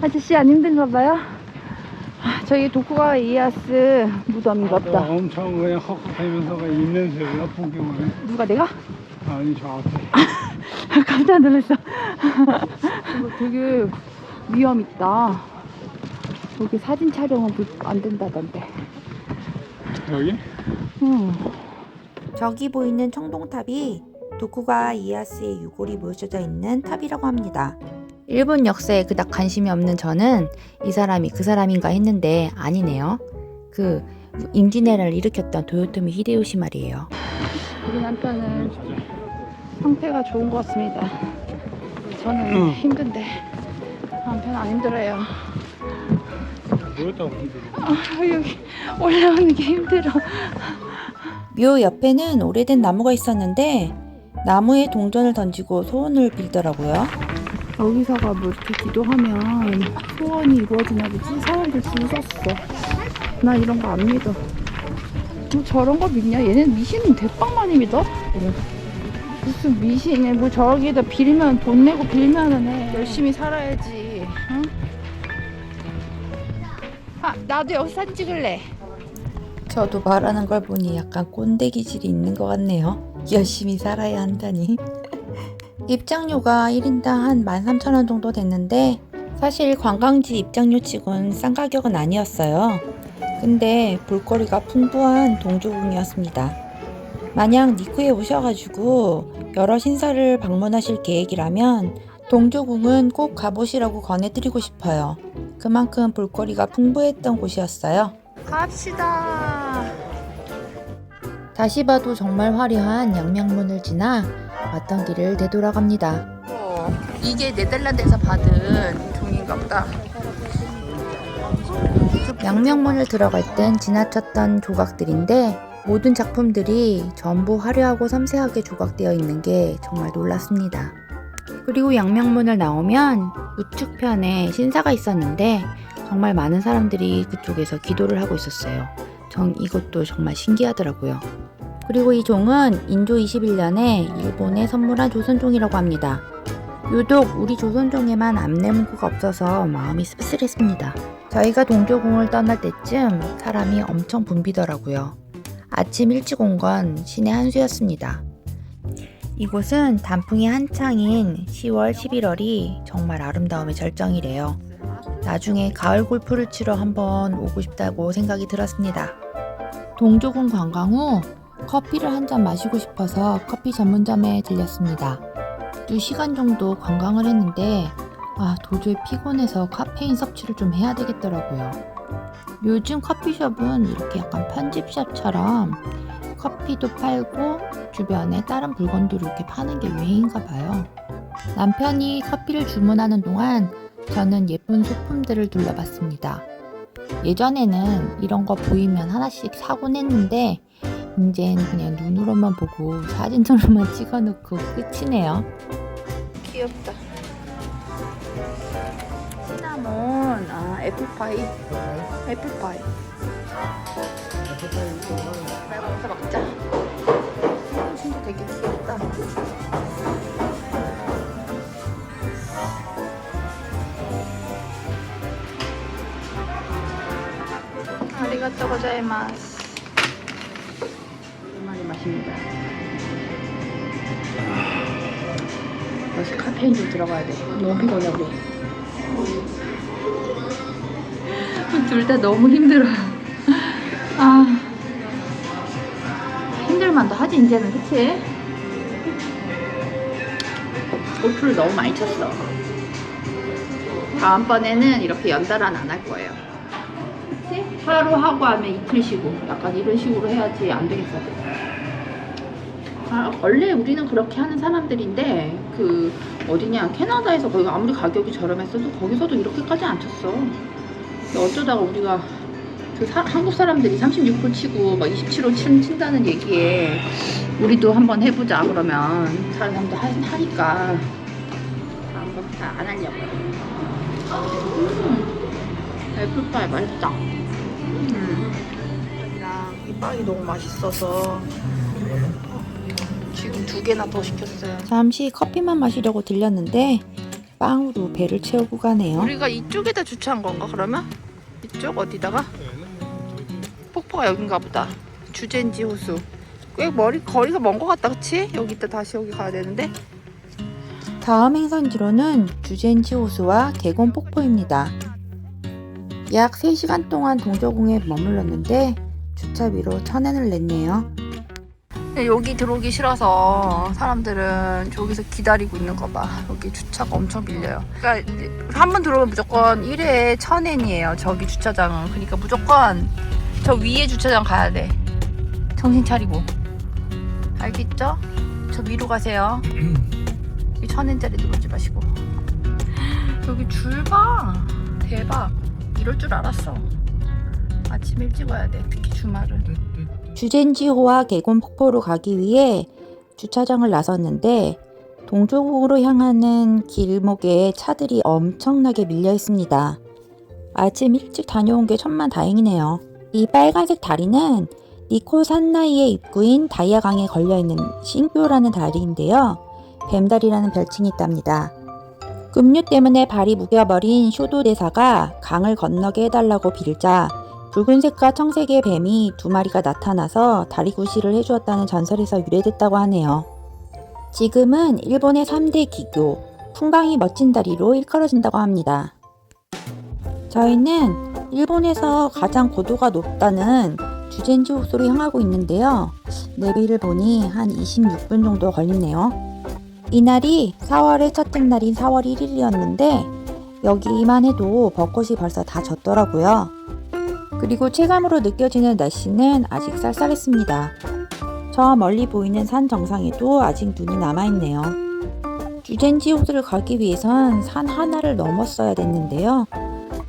아저씨 안 힘든가 봐요? 저기 도쿠가와 이에야스 무덤인가 보다. 엄청 그냥 헉헉하면서가 입냄새가 풍경을. 누가 내가? 아니 저 앞에. 깜짝 놀랐어. 이거 되게 위험 있다. 여기 사진 촬영은 안 된다던데. 여기? 응. 저기 보이는 청동탑이 도쿠가와 이에야스의 유골이 모셔져 있는 탑이라고 합니다. 일본 역사에 그닥 관심이 없는 저는 이 사람이 그 사람인가 했는데 아니네요. 그 임진왜란을 일으켰던 도요토미 히데요시 말이에요. 우리 남편은 상태가 좋은 것 같습니다. 저는 힘든데 남편 안 힘들어요. 뭐였다고 힘들어? 여기 올라오는 게 힘들어. 묘 옆에는 오래된 나무가 있었는데 나무에 동전을 던지고 소원을 빌더라고요. 여기서가 뭐 이렇게 기도하면 소원이 이루어지나 보지? 사람들 줄 섰어. 나 이런 거 안 믿어. 뭐 저런 거 믿냐? 얘는 미신은 대빵 많이 믿어? 무슨 미신에 뭐 저기다 빌면 돈 내고 빌면은 해. 열심히 살아야지. 응? 아 나도 여기 사진 찍을래. 저도 말하는 걸 보니 약간 꼰대 기질이 있는 것 같네요. 열심히 살아야 한다니. 입장료가 1인당 한 13,000원 정도 됐는데 사실 관광지 입장료 치곤 싼 가격은 아니었어요. 근데 볼거리가 풍부한 동조궁이었습니다. 만약 니쿠에 오셔가지고 여러 신사를 방문하실 계획이라면 동조궁은 꼭 가보시라고 권해드리고 싶어요. 그만큼 볼거리가 풍부했던 곳이었어요. 갑시다. 다시 봐도 정말 화려한 양명문을 지나 왔던 길을 되돌아갑니다. 이게 네덜란드에서 받은 종인가 보다. 양명문을 들어갈 땐 지나쳤던 조각들인데 모든 작품들이 전부 화려하고 섬세하게 조각되어 있는 게 정말 놀랐습니다. 그리고 양명문을 나오면 우측편에 신사가 있었는데 정말 많은 사람들이 그쪽에서 기도를 하고 있었어요. 전 이것도 정말 신기하더라고요. 그리고 이 종은 인조 21년에 일본에 선물한 조선종이라고 합니다. 유독 우리 조선종에만 암내문구가 없어서 마음이 씁쓸했습니다. 저희가 동조궁을 떠날 때쯤 사람이 엄청 붐비더라고요. 아침 일찍 온 건 신의 한 수였습니다. 이곳은 단풍이 한창인 10월, 11월이 정말 아름다움의 절정이래요. 나중에 가을 골프를 치러 한번 오고 싶다고 생각이 들었습니다. 동조궁 관광 후 커피를 한 잔 마시고 싶어서 커피 전문점에 들렸습니다. 2시간 정도 관광을 했는데 도저히 피곤해서 카페인 섭취를 좀 해야 되겠더라고요. 요즘 커피숍은 이렇게 약간 편집샵처럼 커피도 팔고 주변에 다른 물건도 이렇게 파는 게 유행인가 봐요. 남편이 커피를 주문하는 동안 저는 예쁜 소품들을 둘러봤습니다. 예전에는 이런 거 보이면 하나씩 사곤 했는데 이젠 그냥 눈으로만 보고 사진으로만 찍어놓고 끝이네요. 귀엽다. 시나몬, 애플파이. 애플파이. 말고서 먹자. 진짜 되게 귀엽다. 아리가또 고자이마스. 오랜만에 마십니다. 역시 카페인 좀 들어가야 돼. 너무 피곤해 우리. 둘 다 너무 힘들어요. 힘들만도 하지 이제는. 그치? 골프를 너무 많이 쳤어. 다음번에는 이렇게 연달아는 안 할 거예요. 그치? 하루 하고 하면 이틀 쉬고 약간 이런 식으로 해야지 안 되겠어. 원래 우리는 그렇게 하는 사람들인데 그 어디냐 캐나다에서 거기 아무리 가격이 저렴했어도 거기서도 이렇게까지 안 쳤어. 근데 어쩌다가 우리가 한국 사람들이 36호 치고 막 27호 친다는 얘기에 우리도 한번 해보자 그러면 사람도 하니까 한번 다 안 하려고요. 애플파이 맛있다. 이 빵이 너무 맛있어서 지금 2개나 더 시켰어요. 잠시 커피만 마시려고 들렸는데 빵으로 배를 채우고 가네요. 우리가 이쪽에다 주차한 건가 그러면? 이쪽 어디다가? 폭포가 여긴가 보다. 주젠지 호수. 꽤 거리가 먼 것 같다, 그치? 여기다 다시 여기 가야 되는데. 다음 행선지로는 주젠지 호수와 개곤 폭포입니다. 약 3시간 동안 동조궁에 머물렀는데 주차비로 1,000엔을 냈네요. 여기 들어오기 싫어서 사람들은 저기서 기다리고 있는 거 봐. 여기 주차가 엄청 밀려요. 그러니까 한 번 들어오면 무조건 1회에 1,000엔이에요. 저기 주차장은. 그러니까 무조건 저 위에 주차장 가야 돼. 정신 차리고. 알겠죠? 저 위로 가세요. 이 1,000엔짜리 들어오지 마시고. 여기 줄 봐. 대박. 이럴 줄 알았어. 아침 일찍 와야 돼. 특히 주말은. 주젠지호와 개곤 폭포로 가기 위해 주차장을 나섰는데 동조궁으로 향하는 길목에 차들이 엄청나게 밀려 있습니다. 아침 일찍 다녀온 게 천만다행이네요. 이 빨간색 다리는 니코 산나이의 입구인 다이아강에 걸려있는 신교라는 다리인데요. 뱀다리라는 별칭이 있답니다. 급류 때문에 발이 무겨버린 쇼도 대사가 강을 건너게 해달라고 빌자 붉은색과 청색의 뱀이 2마리가 나타나서 다리 구실을 해주었다는 전설에서 유래됐다고 하네요. 지금은 일본의 3대 기교, 풍광이 멋진 다리로 일컬어진다고 합니다. 저희는 일본에서 가장 고도가 높다는 주젠지 호수로 향하고 있는데요. 내비를 보니 한 26분 정도 걸리네요. 이날이 4월의 첫째 날인 4월 1일이었는데 여기만 해도 벚꽃이 벌써 다 졌더라고요. 그리고 체감으로 느껴지는 날씨는 아직 쌀쌀했습니다. 저 멀리 보이는 산 정상에도 아직 눈이 남아있네요. 주젠지 호수를 가기 위해선 산 하나를 넘었어야 됐는데요.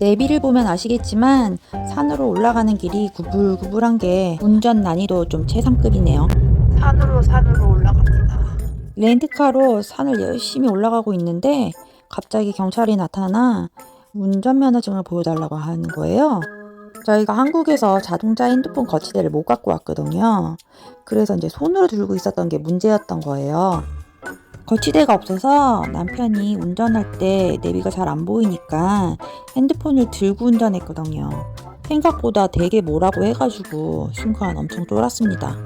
내비를 보면 아시겠지만 산으로 올라가는 길이 구불구불한 게 운전 난이도 좀 최상급이네요. 산으로 올라갑니다. 렌트카로 산을 열심히 올라가고 있는데 갑자기 경찰이 나타나 운전면허증을 보여달라고 하는 거예요. 저희가 한국에서 자동차 핸드폰 거치대를 못 갖고 왔거든요. 그래서 이제 손으로 들고 있었던 게 문제였던 거예요. 거치대가 없어서 남편이 운전할 때 내비가 잘 안 보이니까 핸드폰을 들고 운전했거든요. 생각보다 되게 뭐라고 해가지고 순간 엄청 쫄았습니다.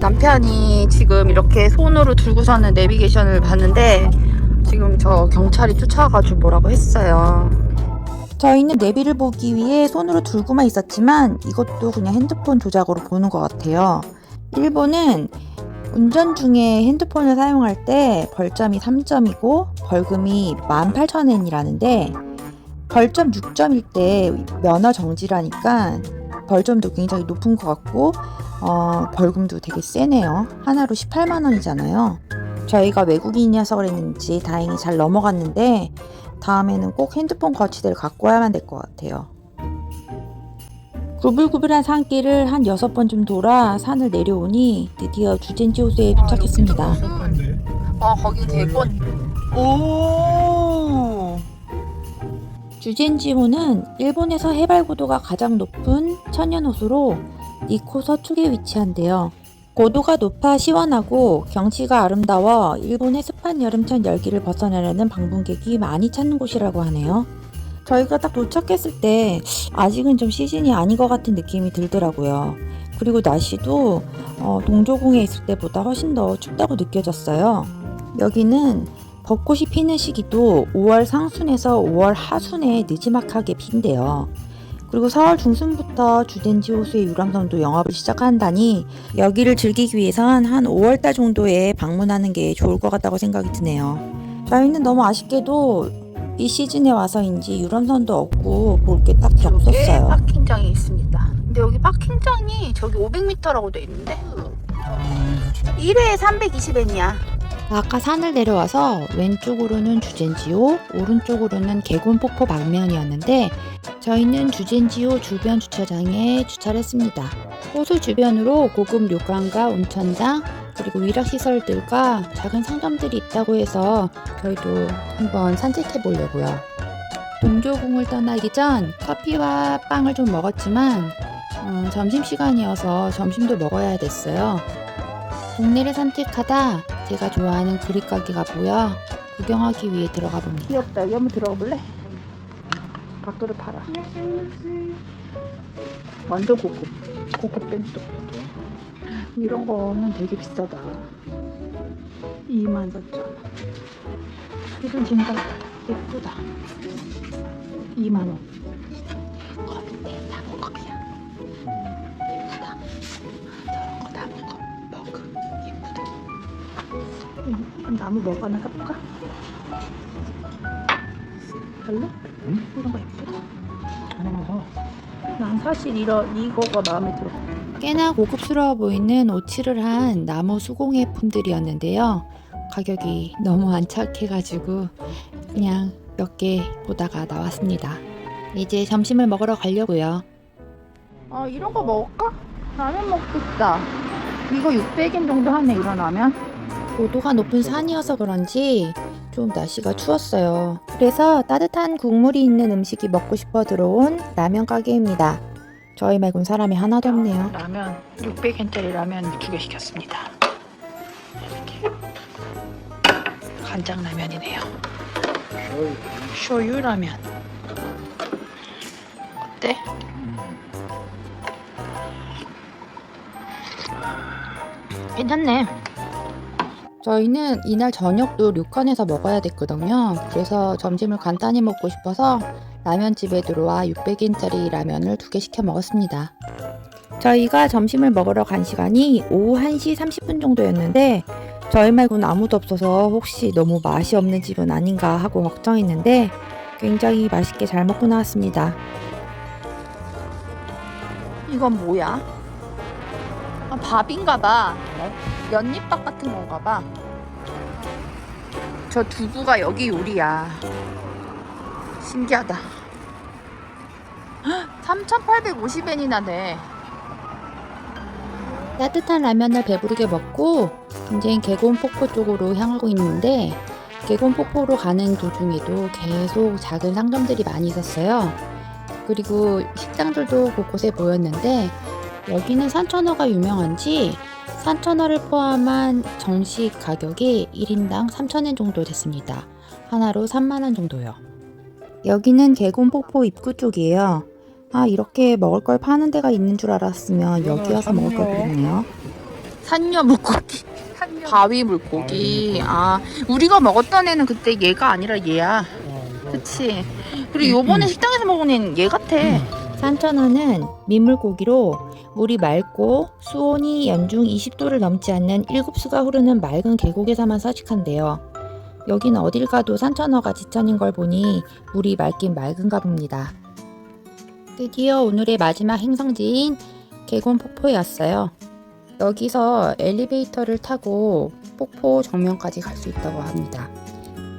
남편이 지금 이렇게 손으로 들고서는 내비게이션을 봤는데 지금 저 경찰이 쫓아와가지고 뭐라고 했어요. 저희는 내비를 보기 위해 손으로 들고만 있었지만 이것도 그냥 핸드폰 조작으로 보는 것 같아요. 일본은 운전 중에 핸드폰을 사용할 때 벌점이 3점이고 벌금이 18,000엔이라는데 벌점 6점일 때 면허 정지라니까 벌점도 굉장히 높은 것 같고 벌금도 되게 세네요. 하나로 18만 원이잖아요. 저희가 외국인이어서 그랬는지 다행히 잘 넘어갔는데 다음에는 꼭 핸드폰 거치대를 갖고 와야만 될 것 같아요. 구불구불한 산길을 한 6번쯤 돌아 산을 내려오니 드디어 주젠지 호수에 도착했습니다. 거기 대본. 오. 주젠지호는 일본에서 해발 고도가 가장 높은 천연호수로 니코 서쪽에 위치한데요. 고도가 높아 시원하고 경치가 아름다워 일본의 습한 여름철 열기를 벗어나려는 방문객이 많이 찾는 곳이라고 하네요. 저희가 딱 도착했을 때 아직은 좀 시즌이 아닌 것 같은 느낌이 들더라고요. 그리고 날씨도 동조궁에 있을 때보다 훨씬 더 춥다고 느껴졌어요. 여기는 벚꽃이 피는 시기도 5월 상순에서 5월 하순에 느지막하게 핀대요. 그리고 4월 중순부터 주젠지 호수의 유람선도 영업을 시작한다니 여기를 즐기기 위해선 한 5월달 정도에 방문하는 게 좋을 것 같다고 생각이 드네요. 저희는 너무 아쉽게도 이 시즌에 와서인지 유람선도 없고 볼 게 딱히 없었어요. 파킹장이 있습니다. 근데 여기 파킹장이 저기 500m라고 돼 있는데 1회에 320엔이야. 아까 산을 내려와서 왼쪽으로는 주젠지호, 오른쪽으로는 개곤폭포 방면이었는데 저희는 주젠지호 주변 주차장에 주차를 했습니다. 호수 주변으로 고급旅館과 온천장 그리고 위락시설들과 작은 상점들이 있다고 해서 저희도 한번 산책해 보려고요. 동조궁을 떠나기 전 커피와 빵을 좀 먹었지만 점심시간이어서 점심도 먹어야 됐어요. 동네를 산책하다 제가 좋아하는 그릇가게가 보여 구경하기 위해 들어가 봅니다. 귀엽다. 여기 한번 들어가 볼래? 밥그릇 팔아. 완전 고급 벤또. 이런 거는 되게 비싸다. 24,000원. 이건 진짜 예쁘다. 2만원. 컵인데 나무컵이야. 예쁘다. 저런 거 나무컵 머그 예쁘다. 나무 머그 하나 사볼까? 별로? 응? 이런 거 예쁘다. 하나만 사. 난 사실 이거가 마음에 들어. 꽤나 고급스러워 보이는 오칠을 한 나무 수공예품들이었는데요. 가격이 너무 안착해가지고 그냥 몇 개 보다가 나왔습니다. 이제 점심을 먹으러 가려고요. 이런 거 먹을까? 라면 먹고 싶다. 이거 600엔 정도 하네, 이런 라면. 고도가 높은 산이어서 그런지 좀 날씨가 추웠어요. 그래서 따뜻한 국물이 있는 음식이 먹고 싶어 들어온 라면 가게입니다. 저희 말고는 사람이 하나도 없네요. 라면 600엔짜리 라면 2개 시켰습니다. 이렇게 간장 라면이네요. 쇼유 라면. 어때? 괜찮네. 저희는 이날 저녁도 료칸에서 먹어야 됐거든요. 그래서 점심을 간단히 먹고 싶어서 라면집에 들어와 600엔짜리 라면을 2개 시켜 먹었습니다. 저희가 점심을 먹으러 간 시간이 오후 1시 30분 정도였는데 저희 말고는 아무도 없어서 혹시 너무 맛이 없는 집은 아닌가 하고 걱정했는데 굉장히 맛있게 잘 먹고 나왔습니다. 이건 뭐야? 밥인가 봐. 연잎밥 같은 건가 봐. 저 두부가 여기 요리야. 신기하다. 3,850엔이나 돼. 따뜻한 라면을 배부르게 먹고 이제 개곤폭포 쪽으로 향하고 있는데 개곤폭포로 가는 도중에도 계속 작은 상점들이 많이 있었어요. 그리고 식당들도 곳곳에 보였는데 여기는 산천어가 유명한지 산천어를 포함한 정식 가격이 1인당 3,000엔 정도 됐습니다. 하나로 3만원 정도요. 여기는 개곤폭포 입구 쪽이에요. 이렇게 먹을 걸 파는 데가 있는 줄 알았으면 여기 와서 먹을 걸 그랬네요. 산녀 물고기. 바위 물고기. 우리가 먹었던 애는 그때 얘가 아니라 얘야. 그치. 그리고 요번에 식당에서 먹은 애는 얘 같아. 산천어는 민물고기로 물이 맑고 수온이 연중 20도를 넘지 않는 7수가 흐르는 맑은 계곡에서만 서식한대요. 여기는 어딜 가도 산천어가 지천인 걸 보니 물이 맑긴 맑은가 봅니다. 드디어 오늘의 마지막 행성지인 개곤폭포에 왔어요. 여기서 엘리베이터를 타고 폭포 정면까지 갈 수 있다고 합니다.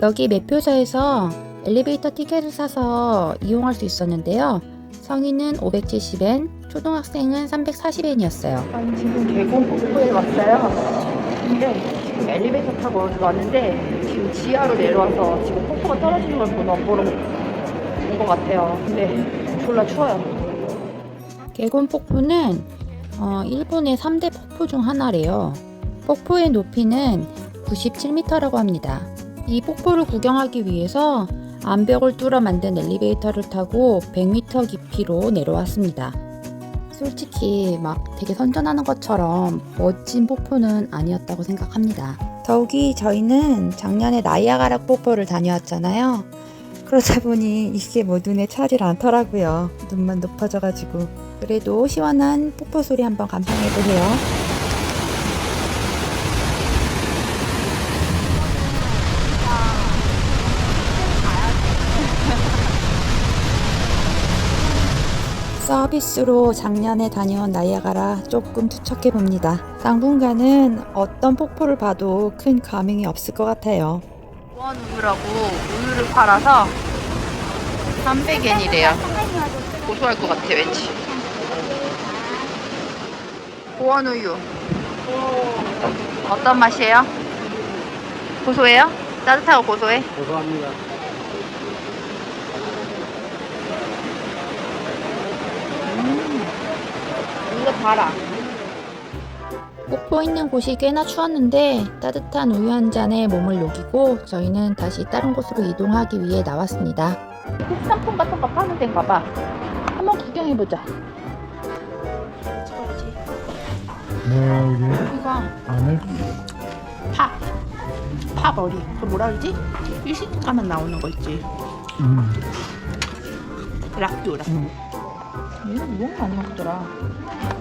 여기 매표소에서 엘리베이터 티켓을 사서 이용할 수 있었는데요. 성인은 570엔, 초등학생은 340엔이었어요. 지금 개곤폭포에 왔어요. 근데 지금 엘리베이터 타고 왔는데 지금 지하로 내려와서 지금 폭포가 떨어지는 걸 보러 온 것 같아요. 근데 졸라 추워요. 개곤폭포는 일본의 3대 폭포 중 하나래요. 폭포의 높이는 97m라고 합니다. 이 폭포를 구경하기 위해서 암벽을 뚫어 만든 엘리베이터를 타고 100m 깊이로 내려왔습니다. 솔직히 막 되게 선전하는 것처럼 멋진 폭포는 아니었다고 생각합니다. 더욱이 저희는 작년에 나이아가라 폭포를 다녀왔잖아요. 그러다 보니 이게 뭐 눈에 차질 않더라고요. 눈만 높아져가지고. 그래도 시원한 폭포 소리 한번 감상해보세요. 서비스로 작년에 다녀온 나이아가라 조금 투척해 봅니다. 당분간은 어떤 폭포를 봐도 큰 감흥이 없을 것 같아요. 보원 우유라고 우유를 팔아서 300엔이래요. 고소할 것 같아 왠지. 보원 우유. 어떤 맛이에요? 고소해요? 따뜻하고 고소해? 고소합니다. 이거 달아. 폭포 있는 곳이 꽤나 추웠는데 따뜻한 우유 한 잔에 몸을 녹이고 저희는 다시 다른 곳으로 이동하기 위해 나왔습니다. 특산품 같은 거 파는 데인가 봐. 한번 구경해보자. 뭐야 여기? 여기가 마늘? 파 머리. 그 뭐라 그러지? 일식 가면 나오는 거 있지. 락교. 얘는 너무 많이 먹더라.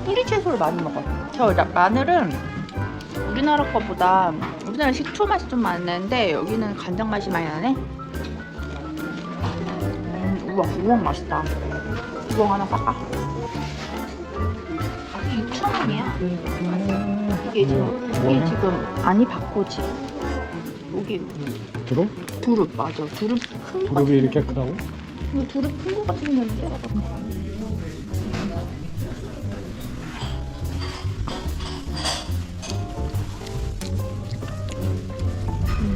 뿌리 채소를 많이 먹어. 마늘은 우리나라 거보다 우리나라 식초 맛이 좀 많은데 여기는 간장 맛이 많이 나네. 우와, 우엉 맛있다. 우엉 하나 쌀까? 6,000원이야. 이게 지금 아니 박고지. 여기 두릅? 두릅 맞아. 두릅 큰 거. 두릅이 이렇게 크다고? 이거 두릅 큰 거 같은 생겼는데.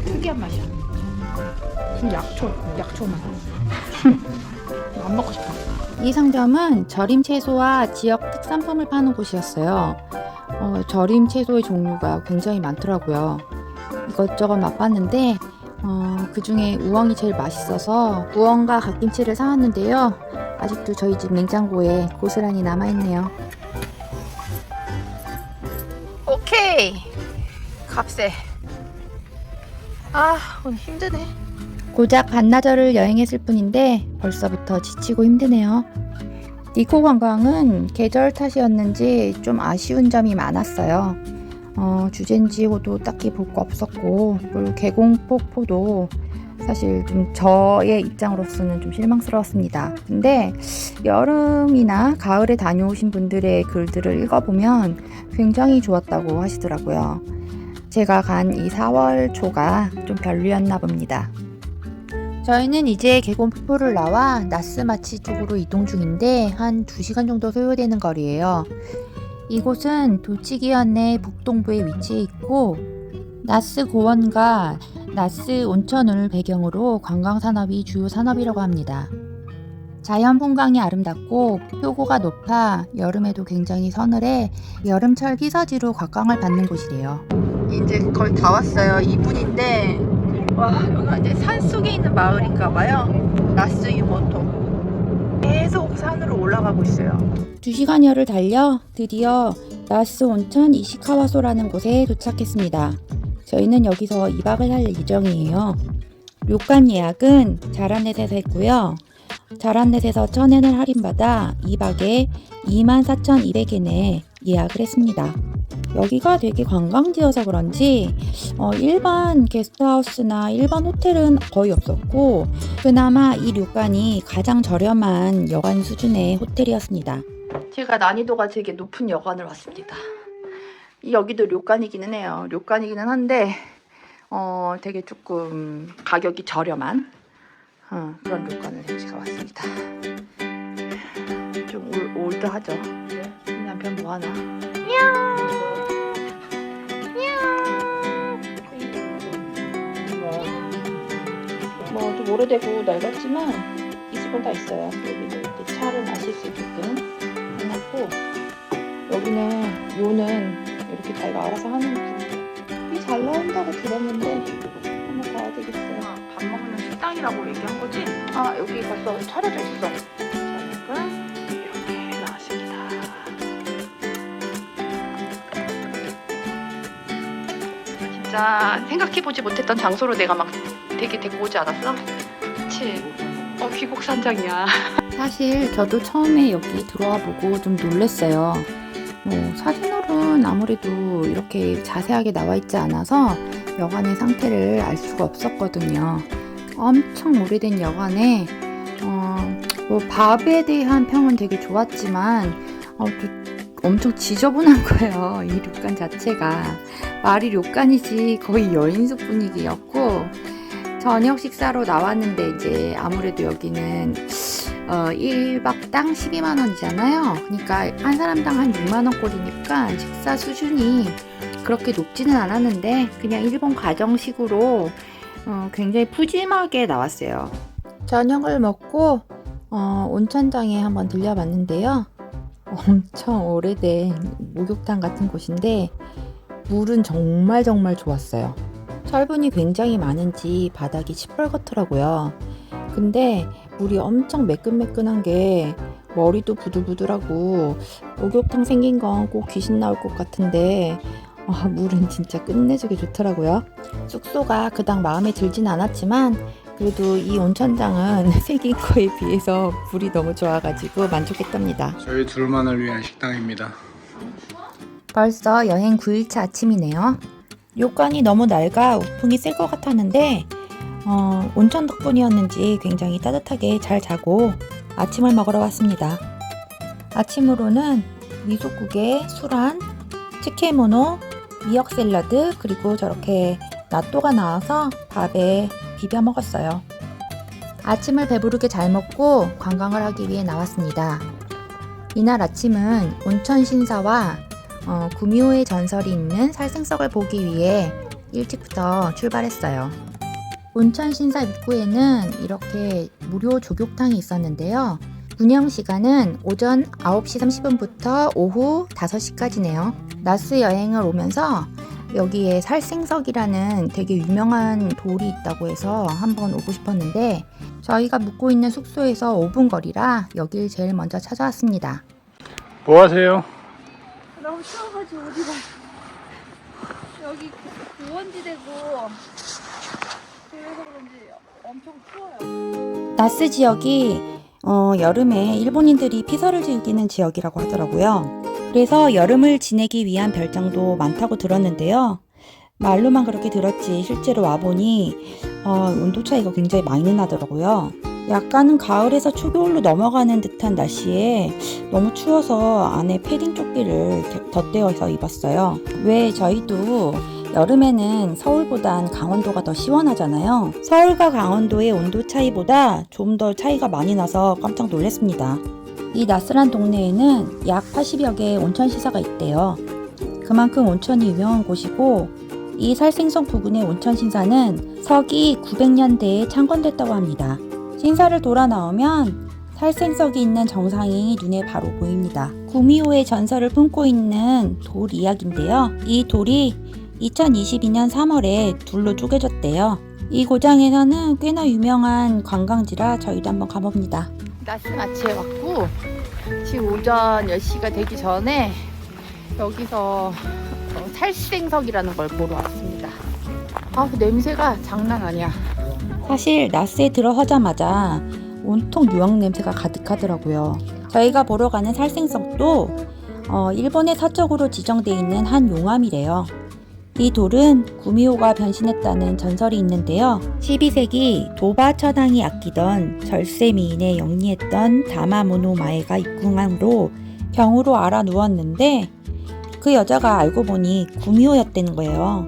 특이한 맛이야. 무슨 약초 맛. 안 먹고 싶어. 이 상점은 절임 채소와 지역 특산품을 파는 곳이었어요. 절임 채소의 종류가 굉장히 많더라고요. 이것저것 맛봤는데 그 중에 우엉이 제일 맛있어서 우엉과 갓김치를 사왔는데요. 아직도 저희 집 냉장고에 고스란히 남아있네요. 오케이. 값세. 아, 오늘 힘드네. 고작 반나절을 여행했을 뿐인데 벌써부터 지치고 힘드네요. 니코 관광은 계절 탓이었는지 좀 아쉬운 점이 많았어요. 주젠지호도 딱히 볼 거 없었고, 그리고 계공폭포도 사실 좀 저의 입장으로서는 좀 실망스러웠습니다. 근데 여름이나 가을에 다녀오신 분들의 글들을 읽어보면 굉장히 좋았다고 하시더라고요. 제가 간 이 4월 초가 좀 별로였나 봅니다. 저희는 이제 계공폭포를 나와 나스마치 쪽으로 이동 중인데 한 2시간 정도 소요되는 거리예요. 이곳은 도치기현의 북동부에 위치해 있고 나스 고원과 나스 온천을 배경으로 관광산업이 주요 산업이라고 합니다. 자연 풍광이 아름답고 표고가 높아 여름에도 굉장히 서늘해 여름철 피서지로 각광을 받는 곳이래요. 이제 거의 다 왔어요. 2분인데 와, 여기가 이제 산 속에 있는 마을인가 봐요. 나스 유모토. 계속 산으로 올라가고 있어요. 2시간여를 달려 드디어 나스 온천 이시카와소라는 곳에 도착했습니다. 저희는 여기서 2박을 할 예정이에요. 료칸 예약은 자란넷에서 했고요. 자란넷에서 1,000엔을 할인받아 2박에 24,200엔에 예약을 했습니다. 여기가 되게 관광지여서 그런지 일반 게스트하우스나 일반 호텔은 거의 없었고 그나마 이 료칸이 가장 저렴한 여관 수준의 호텔이었습니다. 제가 난이도가 되게 높은 여관을 왔습니다. 여기도 료칸이기는 해요. 료칸이기는 한데 되게 조금 가격이 저렴한 그런 료칸을 제가 왔습니다. 좀 올드하죠. 이 남편 뭐하나? 뭐 좀 오래되고 낡았지만 있을 건 다 있어요. 여기도 이렇게 차를 마실 수 있게끔 해놨고 여기는 요는 이렇게 자기가 알아서 하는 게 잘 나온다고 들었는데 한번 봐야 되겠어요. 밥 먹는 식당이라고 얘기한 거지? 아, 여기 벌써 차려져 있어. 저녁은 이렇게 나왔습니다. 진짜 생각해보지 못했던 장소로 내가 막 되게 데리고 오지 않았어? 그치? 귀국산장이야. 사실 저도 처음에 여기 들어와 보고 좀 놀랐어요. 사진으로는 아무래도 이렇게 자세하게 나와 있지 않아서 여관의 상태를 알 수가 없었거든요. 엄청 오래된 여관에 뭐 밥에 대한 평은 되게 좋았지만 또 엄청 지저분한 거예요. 이 료칸 자체가 말이 료칸이지 거의 여인숙 분위기였고, 저녁 식사로 나왔는데 이제 아무래도 여기는 1박당 12만 원이잖아요. 그러니까 한 사람당 한 6만 원꼴이니까 식사 수준이 그렇게 높지는 않았는데 그냥 일본 가정식으로 굉장히 푸짐하게 나왔어요. 저녁을 먹고 온천장에 한번 들려봤는데요. 엄청 오래된 목욕탕 같은 곳인데 물은 정말 좋았어요. 철분이 굉장히 많은지 바닥이 시뻘겋더라고요. 근데 물이 엄청 매끈매끈한 게 머리도 부들부들하고, 목욕탕 생긴 건 꼭 귀신 나올 것 같은데 물은 진짜 끝내주게 좋더라고요. 숙소가 그닥 마음에 들진 않았지만 그래도 이 온천장은 생긴 거에 비해서 물이 너무 좋아가지고 만족했답니다. 저희 둘만을 위한 식당입니다. 벌써 여행 9일차 아침이네요. 료칸이 너무 낡아 우풍이 쓸 것 같았는데 온천 덕분이었는지 굉장히 따뜻하게 잘 자고 아침을 먹으러 왔습니다. 아침으로는 미소국에 술안, 츠케모노, 미역 샐러드, 그리고 저렇게 나또가 나와서 밥에 비벼 먹었어요. 아침을 배부르게 잘 먹고 관광을 하기 위해 나왔습니다. 이날 아침은 온천 신사와 구미호의 전설이 있는 살생석을 보기 위해 일찍부터 출발했어요. 온천 신사 입구에는 이렇게 무료 조격탕이 있었는데요. 운영 시간은 오전 9시 30분부터 오후 5시까지네요. 나스 여행을 오면서 여기에 살생석이라는 되게 유명한 돌이 있다고 해서 한번 오고 싶었는데, 저희가 묵고 있는 숙소에서 5분 거리라 여길 제일 먼저 찾아왔습니다. 뭐 하세요? 너무 추워가지고 어디가 여기 고원지대고 그래서 그런지 엄청 추워요. 나스 지역이 여름에 일본인들이 피서를 즐기는 지역이라고 하더라고요. 그래서 여름을 지내기 위한 별장도 많다고 들었는데요. 말로만 그렇게 들었지 실제로 와보니 온도 차이가 굉장히 많이 나더라고요. 약간은 가을에서 초겨울로 넘어가는 듯한 날씨에 너무 추워서 안에 패딩 조끼를 덧대어서 입었어요. 왜 저희도 여름에는 서울보단 강원도가 더 시원하잖아요. 서울과 강원도의 온도 차이보다 좀 더 차이가 많이 나서 깜짝 놀랐습니다. 이 나스란 동네에는 약 80여 개의 온천 시사가 있대요. 그만큼 온천이 유명한 곳이고, 이 살생성 부근의 온천 신사는 서기 900년대에 창건됐다고 합니다. 신사를 돌아 나오면 살생석이 있는 정상이 눈에 바로 보입니다. 구미호의 전설을 품고 있는 돌 이야기인데요. 이 돌이 2022년 3월에 둘로 쪼개졌대요. 이 고장에서는 꽤나 유명한 관광지라 저희도 한번 가봅니다. 나스 마치에 왔고, 지금 오전 10시가 되기 전에 여기서 살생석이라는 걸 보러 왔습니다. 그 냄새가 장난 아니야. 사실 나스에 들어서자마자 온통 유황 냄새가 가득하더라고요. 저희가 보러 가는 살생석도 일본의 서쪽으로 지정되어 있는 한 용암이래요. 이 돌은 구미호가 변신했다는 전설이 있는데요. 12세기 도바 처당이 아끼던 절세 미인에 영리했던 다마모노 마에가 입궁함으로 병으로 알아 누웠는데, 그 여자가 알고 보니 구미호였다는 거예요.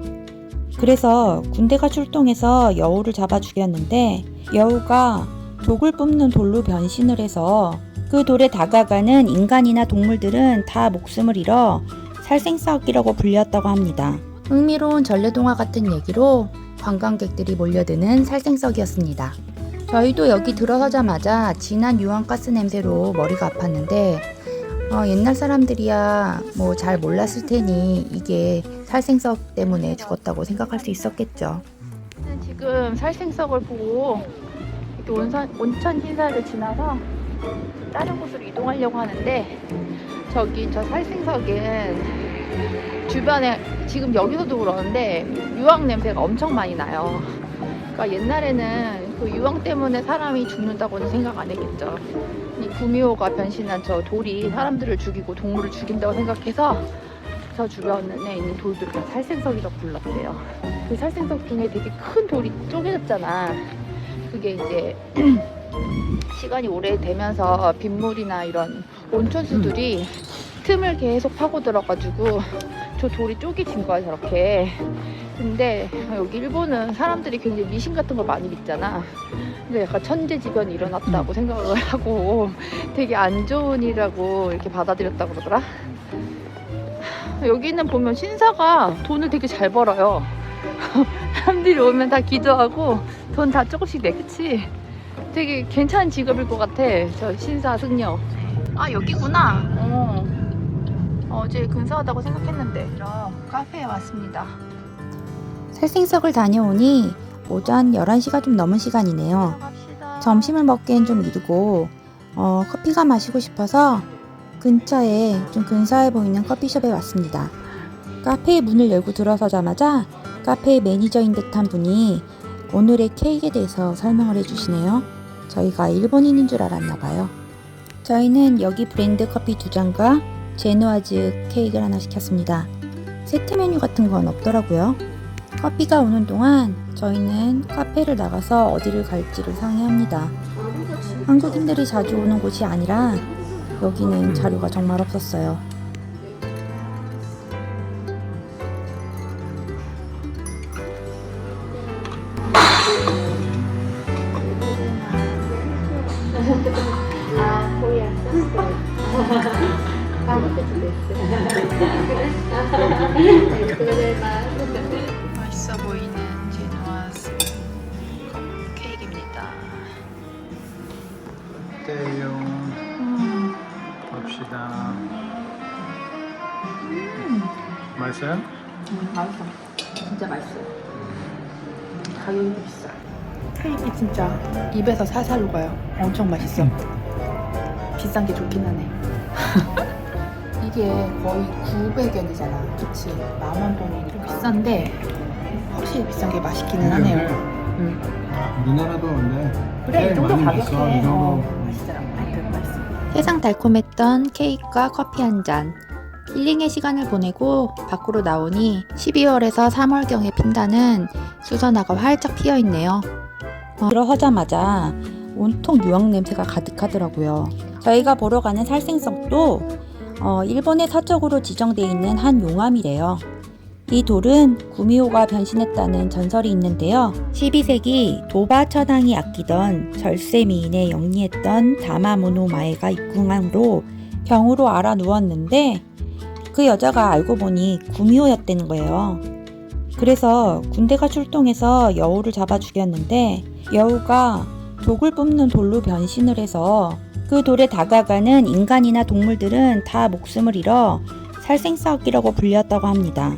그래서 군대가 출동해서 여우를 잡아 죽였는데, 여우가 독을 뿜는 돌로 변신을 해서 그 돌에 다가가는 인간이나 동물들은 다 목숨을 잃어 살생석이라고 불렸다고 합니다. 흥미로운 전래동화 같은 얘기로 관광객들이 몰려드는 살생석이었습니다. 저희도 여기 들어서자마자 진한 유황가스 냄새로 머리가 아팠는데, 옛날 사람들이야 뭐 잘 몰랐을 테니 이게 살생석 때문에 죽었다고 생각할 수 있었겠죠. 지금 살생석을 보고 이렇게 온천 신사를 지나서 다른 곳으로 이동하려고 하는데, 저기 저 살생석은 주변에 지금 여기서도 그러는데 유황 냄새가 엄청 많이 나요. 그러니까 옛날에는 그 유황 때문에 사람이 죽는다고는 생각 안 했겠죠. 이 구미호가 변신한 저 돌이 사람들을 죽이고 동물을 죽인다고 생각해서 저 주변에 있는 돌들을 다 살생석이라고 불렀대요. 그 살생석 중에 되게 큰 돌이 쪼개졌잖아. 그게 이제 시간이 오래되면서 빗물이나 이런 온천수들이 틈을 계속 파고들어가지고 저 돌이 쪼개진 거야 저렇게. 근데 여기 일본은 사람들이 굉장히 미신 같은 걸 많이 믿잖아. 근데 약간 천재지변이 일어났다고 생각을 하고 되게 안 좋은 일이라고 이렇게 받아들였다고 그러더라. 여기는 보면 신사가 돈을 되게 잘 벌어요. 사람들이 오면 다 기도하고 돈 다 조금씩 내. 그치? 되게 괜찮은 직업일 것 같아 저 신사 승려. 아 여기구나. 어제 근사하다고 생각했는데 카페에 왔습니다. 살생석을 다녀오니 오전 11시가 좀 넘은 시간이네요. 갑시다. 점심을 먹기엔 좀 이르고 커피가 마시고 싶어서 근처에 좀 근사해 보이는 커피숍에 왔습니다. 카페의 문을 열고 들어서자마자 카페의 매니저인 듯한 분이 오늘의 케이크에 대해서 설명을 해주시네요. 저희가 일본인인 줄 알았나 봐요. 저희는 여기 브랜드 커피 2잔과 제누아즈 케이크를 하나 시켰습니다. 세트 메뉴 같은 건 없더라고요. 커피가 오는 동안 저희는 카페를 나가서 어디를 갈지를 상의합니다. 한국인들이 자주 오는 곳이 아니라 여기는 자료가 정말 없었어요. 맛있어 보이는 제누아스 케이크입니다. 어때요? 봅시다. 맛있어요? 맛있어. 진짜 맛있어. 가격이 비싸. 케이크 진짜 입에서 살살 녹아요. 엄청 맛있어. 비싼 게 좋긴 하네. 이게 거의 900엔이잖아. 그치? 10,000원 돈이니까 비싼데 확실히 비싼 게 맛있기는 하네요. 우리나라도 근데 그래, 이 정도 많이 있어, 가격에 이 정도. 맛있더라고. 하여튼 맛있어. 세상 달콤했던 케이크와 커피 한 잔. 힐링의 시간을 보내고 밖으로 나오니 12월에서 3월경에 핀다는 수선화가 활짝 피어 있네요. 들어서자마자 온통 유황 냄새가 가득하더라고요. 저희가 보러 가는 살생석도 일본의 서쪽으로 지정되어 있는 한 용암이래요. 이 돌은 구미호가 변신했다는 전설이 있는데요. 12세기 도바 처당이 아끼던 절세 미인에 영리했던 다마모노 마에가 입궁함으로 병으로 알아 누웠는데 그 여자가 알고 보니 구미호였다는 거예요. 그래서 군대가 출동해서 여우를 잡아 죽였는데 여우가 독을 뿜는 돌로 변신을 해서 그 돌에 다가가는 인간이나 동물들은 다 목숨을 잃어 살생석이라고 불렸다고 합니다.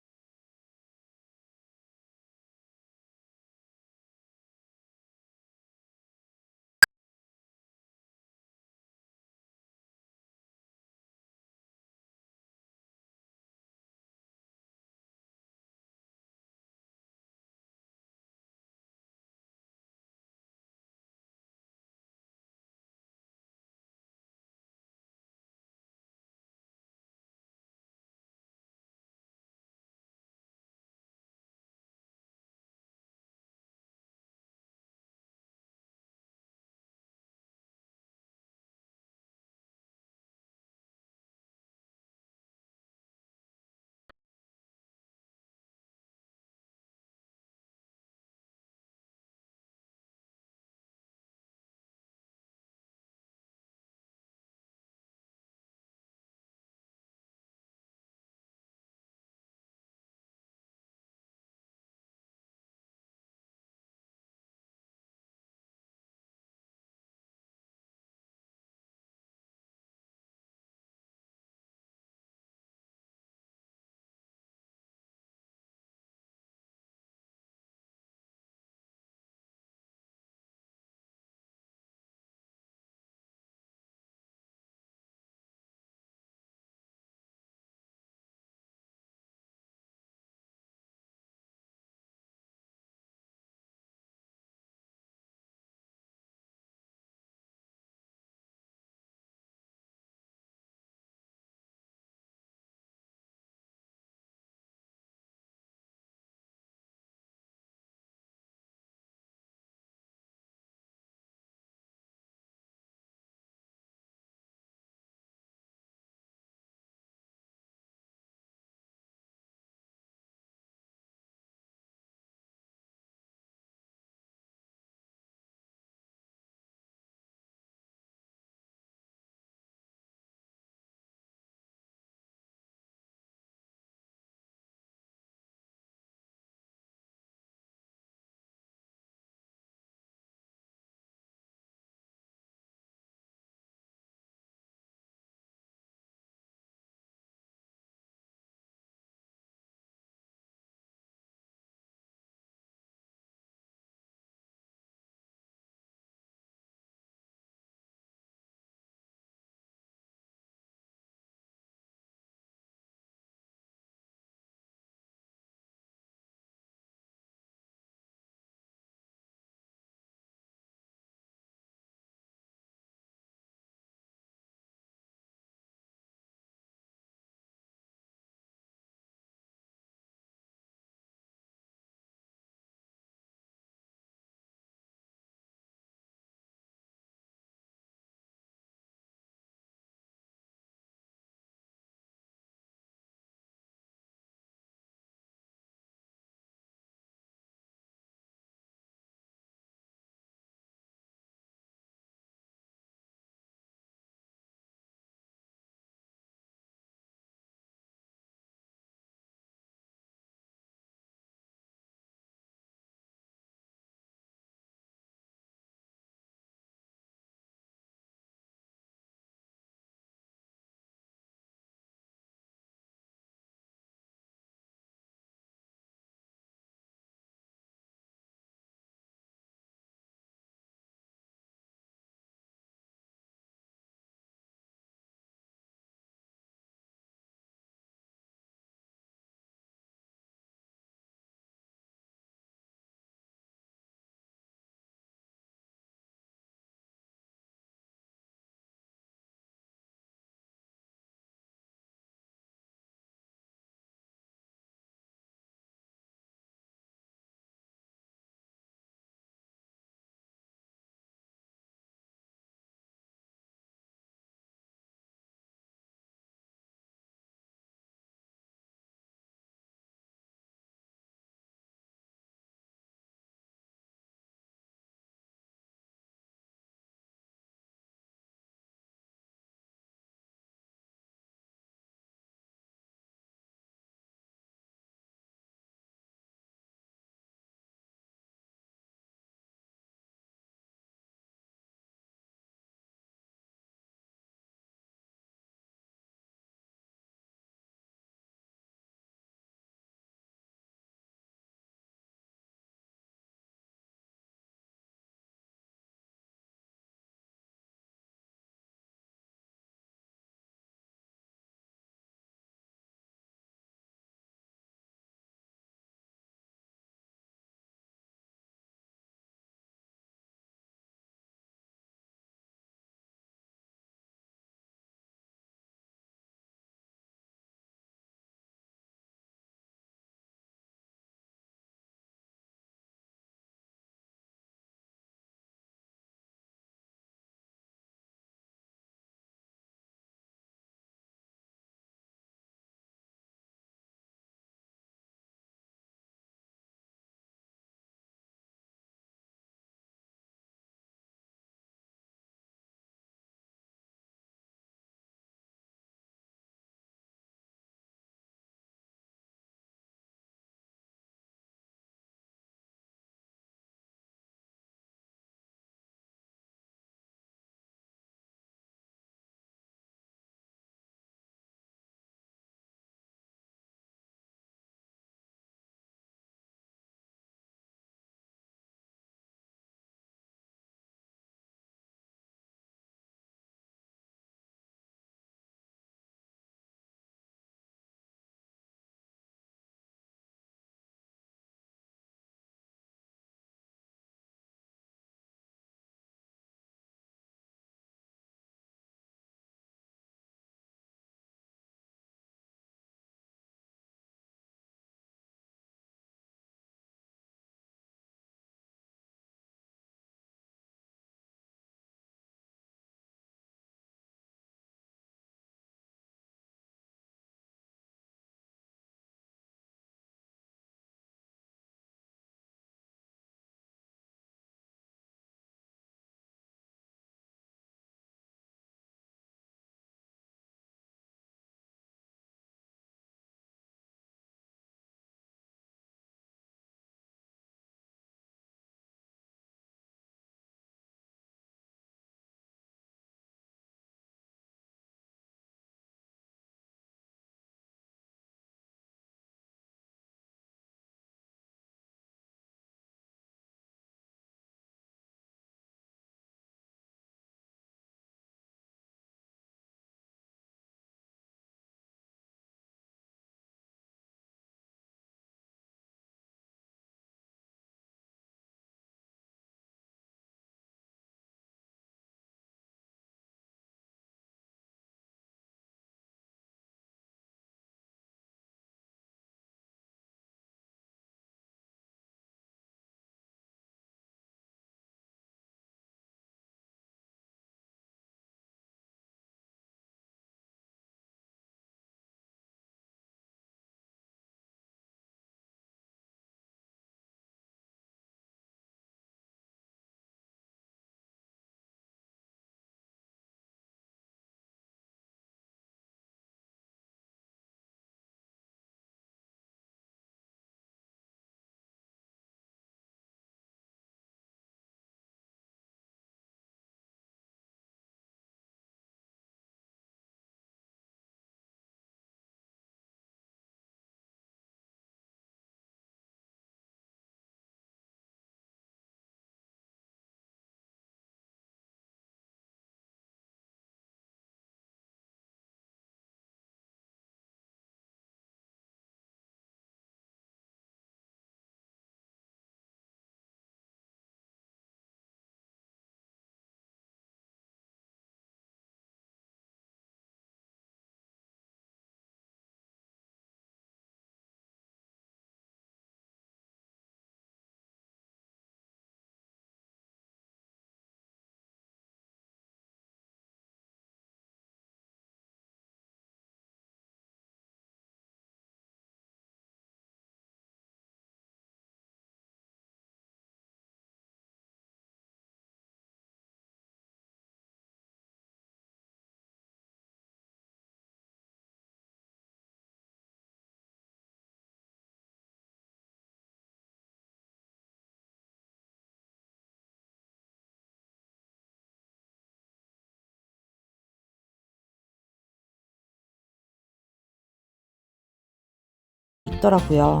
없더라고요.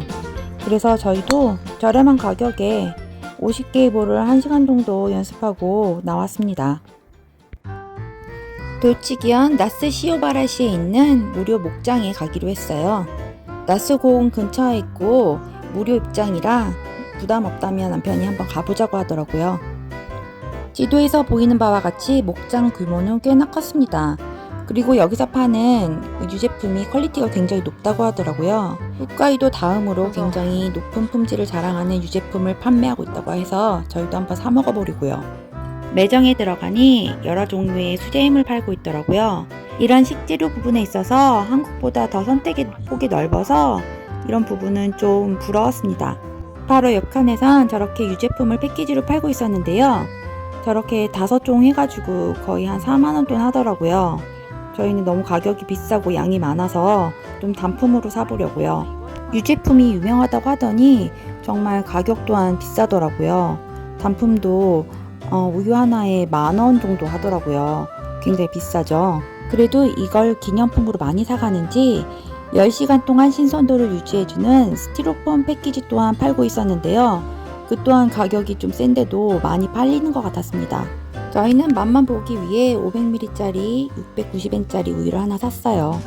그래서 저희도 저렴한 가격에 50개의 볼을 1시간 정도 연습하고 나왔습니다. 도치기현 나스 시오바라시에 있는 무료 목장에 가기로 했어요. 나스공 근처에 있고 무료 입장이라 부담 없다면 남편이 한번 가보자고 하더라고요. 지도에서 보이는 바와 같이 목장 규모는 꽤나 컸습니다. 그리고 여기서 파는 유제품이 퀄리티가 굉장히 높다고 하더라고요. 홋카이도 다음으로 굉장히 높은 품질을 자랑하는 유제품을 판매하고 있다고 해서 저희도 한번 사 먹어보려고요. 매장에 들어가니 여러 종류의 수제햄을 팔고 있더라고요. 이런 식재료 부분에 있어서 한국보다 더 선택의 폭이 넓어서 이런 부분은 좀 부러웠습니다. 바로 옆칸에선 저렇게 유제품을 패키지로 팔고 있었는데요. 저렇게 5종 해가지고 거의 한 4만원 돈 하더라고요. 저희는 너무 가격이 비싸고 양이 많아서 좀 단품으로 사보려고요. 유제품이 유명하다고 하더니 정말 가격 또한 비싸더라고요. 단품도 우유 하나에 10,000원 정도 하더라고요. 굉장히 비싸죠. 그래도 이걸 기념품으로 많이 사가는지 10시간 동안 신선도를 유지해주는 스티로폼 패키지 또한 팔고 있었는데요. 그 또한 가격이 좀 센데도 많이 팔리는 것 같았습니다. 저희는 맛만 보기 위해 500ml짜리 690엔짜리 우유를 하나 샀어요.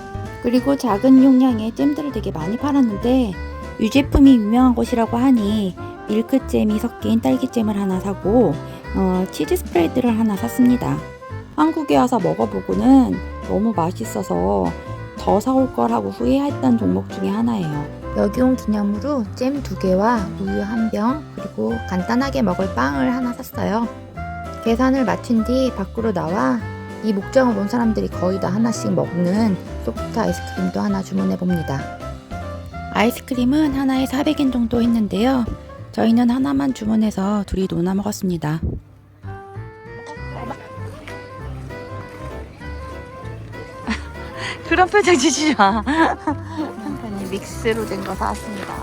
그리고 작은 용량의 잼들을 되게 많이 팔았는데 유제품이 유명한 곳이라고 하니 밀크잼이 섞인 딸기잼을 하나 사고 치즈 스프레드를 하나 샀습니다. 한국에 와서 먹어보고는 너무 맛있어서 더 사올 걸 하고 후회했던 종목 중에 하나예요. 여기 온 기념으로 잼 2개와 우유 1병 그리고 간단하게 먹을 빵을 하나 샀어요. 계산을 마친 뒤 밖으로 나와 이 목장을 온 사람들이 거의 다 하나씩 먹는 소프트 아이스크림도 하나 주문해 봅니다. 아이스크림은 하나에 400엔 정도 했는데요. 저희는 하나만 주문해서 둘이 나눠 먹었습니다. 그런 표정 주지 마. 남편이 믹스로 된 거 사왔습니다.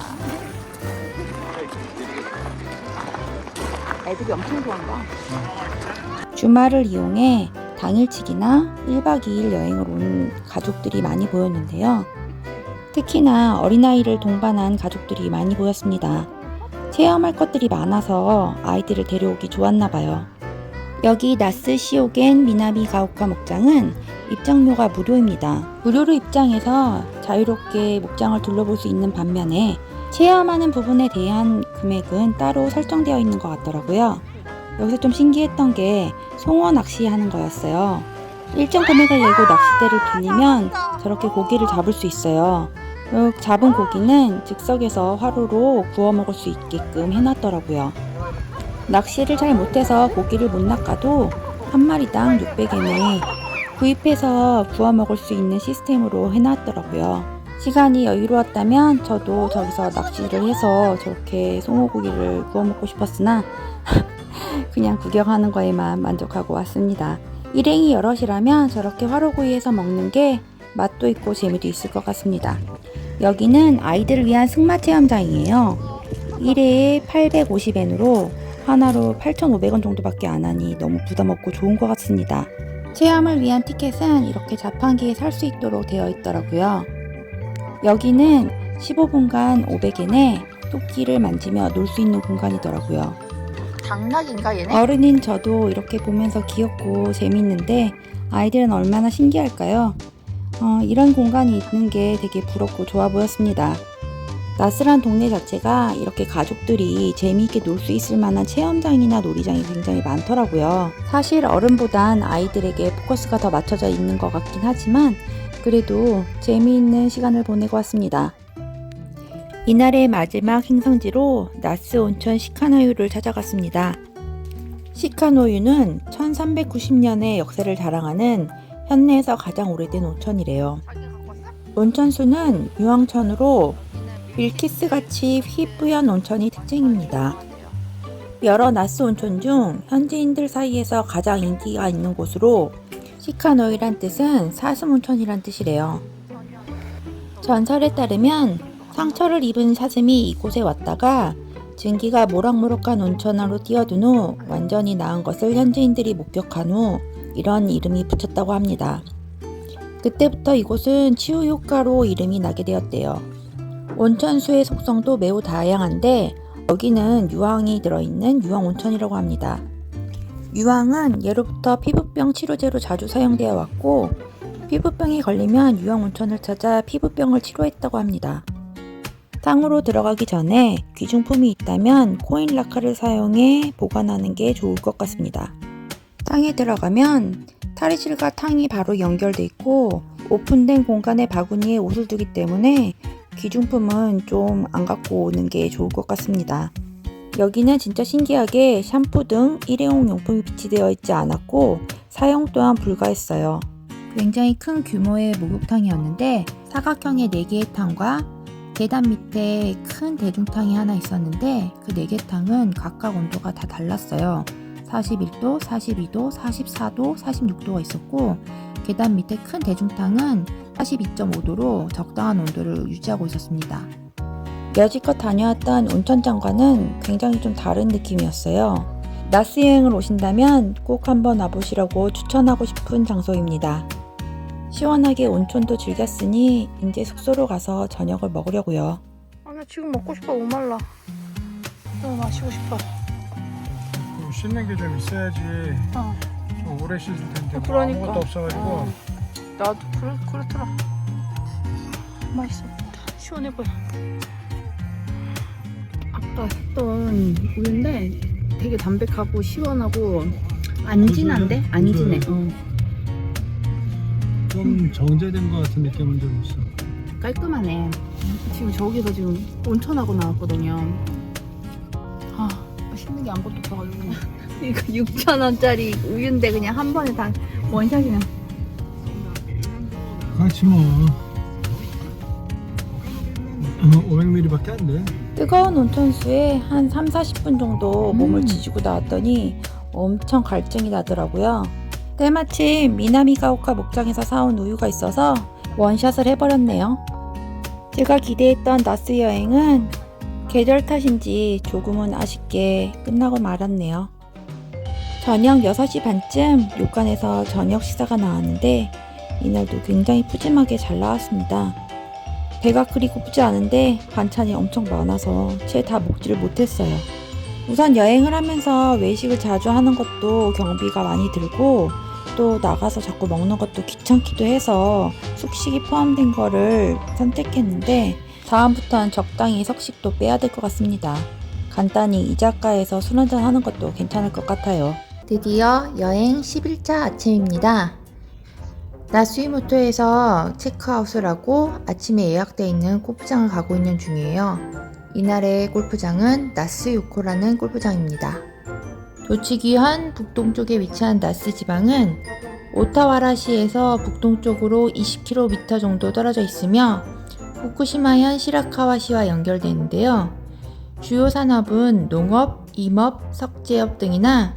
애들이 엄청 좋아한다. 주말을 이용해 당일치기나 1박 2일 여행을 온 가족들이 많이 보였는데요. 특히나 어린아이를 동반한 가족들이 많이 보였습니다. 체험할 것들이 많아서 아이들을 데려오기 좋았나봐요. 여기 나스 시오겐 미나미 가오카 목장은 입장료가 무료입니다. 무료로 입장해서 자유롭게 목장을 둘러볼 수 있는 반면에 체험하는 부분에 대한 금액은 따로 설정되어 있는 것 같더라고요. 여기서 좀 신기했던 게 송어 낚시하는 거였어요. 일정 금액을 내고 낚싯대를 빌리면 저렇게 고기를 잡을 수 있어요. 잡은 고기는 즉석에서 화로로 구워 먹을 수 있게끔 해놨더라고요. 낚시를 잘 못해서 고기를 못 낚아도 한 마리당 600엔에 구입해서 구워 먹을 수 있는 시스템으로 해놨더라고요. 시간이 여유로웠다면 저도 저기서 낚시를 해서 저렇게 송어고기를 구워 먹고 싶었으나 그냥 구경하는 거에만 만족하고 왔습니다. 일행이 여럿이라면 저렇게 화로구이에서 먹는 게 맛도 있고 재미도 있을 것 같습니다. 여기는 아이들을 위한 승마 체험장이에요. 1회에 850엔으로 하나로 8,500원 정도밖에 안 하니 너무 부담 없고 좋은 것 같습니다. 체험을 위한 티켓은 이렇게 자판기에 살 수 있도록 되어 있더라고요. 여기는 15분간 500엔에 토끼를 만지며 놀 수 있는 공간이더라고요. 당락인가 얘네? 어른인 저도 이렇게 보면서 귀엽고 재밌는데 아이들은 얼마나 신기할까요? 이런 공간이 있는 게 되게 부럽고 좋아 보였습니다. 나스란 동네 자체가 이렇게 가족들이 재미있게 놀 수 있을 만한 체험장이나 놀이장이 굉장히 많더라고요. 사실 어른보단 아이들에게 포커스가 더 맞춰져 있는 것 같긴 하지만 그래도 재미있는 시간을 보내고 왔습니다. 이날의 마지막 행성지로 나스 온천 시카노유를 찾아갔습니다. 시카노유는 1390년의 역사를 자랑하는 현내에서 가장 오래된 온천이래요. 온천수는 유황천으로 밀키스같이 휘뿌연 온천이 특징입니다. 여러 나스 온천 중 현지인들 사이에서 가장 인기가 있는 곳으로 시카노유란 뜻은 사슴온천이란 뜻이래요. 전설에 따르면 상처를 입은 사슴이 이곳에 왔다가 증기가 모락모락한 온천으로 뛰어든 후 완전히 나은 것을 현지인들이 목격한 후 이런 이름이 붙였다고 합니다. 그때부터 이곳은 치유 효과로 이름이 나게 되었대요. 온천수의 속성도 매우 다양한데 여기는 유황이 들어있는 유황온천이라고 합니다. 유황은 예로부터 피부병 치료제로 자주 사용되어 왔고 피부병에 걸리면 유황온천을 찾아 피부병을 치료했다고 합니다. 탕으로 들어가기 전에 귀중품이 있다면 코인 라카를 사용해 보관하는 게 좋을 것 같습니다. 탕에 들어가면 탈의실과 탕이 바로 연결돼 있고 오픈된 공간에 바구니에 옷을 두기 때문에 귀중품은 좀 안 갖고 오는 게 좋을 것 같습니다. 여기는 진짜 신기하게 샴푸 등 일회용 용품이 비치되어 있지 않았고 사용 또한 불가했어요. 굉장히 큰 규모의 목욕탕이었는데 사각형의 4개의 탕과 계단 밑에 큰 대중탕이 하나 있었는데 그 4개 탕은 각각 온도가 다 달랐어요. 41도, 42도, 44도, 46도가 있었고 계단 밑에 큰 대중탕은 42.5도로 적당한 온도를 유지하고 있었습니다. 여지껏 다녀왔던 온천장과는 굉장히 좀 다른 느낌이었어요. 나스 여행을 오신다면 꼭 한번 와보시라고 추천하고 싶은 장소입니다. 시원하게 온천도 즐겼으니 이제 숙소로 가서 저녁을 먹으려고요. 아, 나 지금 먹고 싶어. 목말라. 너무 마시고 싶어. 좀 씻는 게 좀 있어야지. 좀 오래 씻을 텐데 뭐 그러니까. 아무것도 없어가지고. 나도 그렇더라. 맛있어. 시원해 보여. 아까 했던 우유인데 되게 담백하고 시원하고 안 진한데? 안 진해. 좀 정제된 것 같은 느낌은 좀 있어. 깔끔하네. 지금 저기서 지금 온천하고 나왔거든요. 아, 맛있는 게 아무것도 없어가지고. 이거 6,000원짜리 우유인데 그냥 한 번에 다 원샷이네. 그렇지 뭐. 500ml밖에 안 돼. 뜨거운 온천수에 한 3-40분 정도 몸을 지지고 나왔더니 엄청 갈증이 나더라고요. 때마침 미나미가오카 목장에서 사온 우유가 있어서 원샷을 해버렸네요. 제가 기대했던 나스 여행은 계절 탓인지 조금은 아쉽게 끝나고 말았네요. 저녁 6시 반쯤 료칸에서 저녁 식사가 나왔는데 이날도 굉장히 푸짐하게 잘 나왔습니다. 배가 그리 고프지 않은데 반찬이 엄청 많아서 채 다 먹지를 못했어요. 우선 여행을 하면서 외식을 자주 하는 것도 경비가 많이 들고 또 나가서 자꾸 먹는 것도 귀찮기도 해서 숙식이 포함된 거를 선택했는데 다음부터는 적당히 석식도 빼야 될 것 같습니다. 간단히 이자카에서 술 한잔 하는 것도 괜찮을 것 같아요. 드디어 여행 10일차 아침입니다. 나스이모토에서 체크아웃을 하고 아침에 예약되어 있는 골프장을 가고 있는 중이에요. 이날의 골프장은 나스요코라는 골프장입니다. 도치기 현 북동쪽에 위치한 나스 지방은 오타와라시에서 북동쪽으로 20km 정도 떨어져 있으며 후쿠시마현 시라카와시와 연결되는데요. 주요 산업은 농업, 임업, 석재업 등이나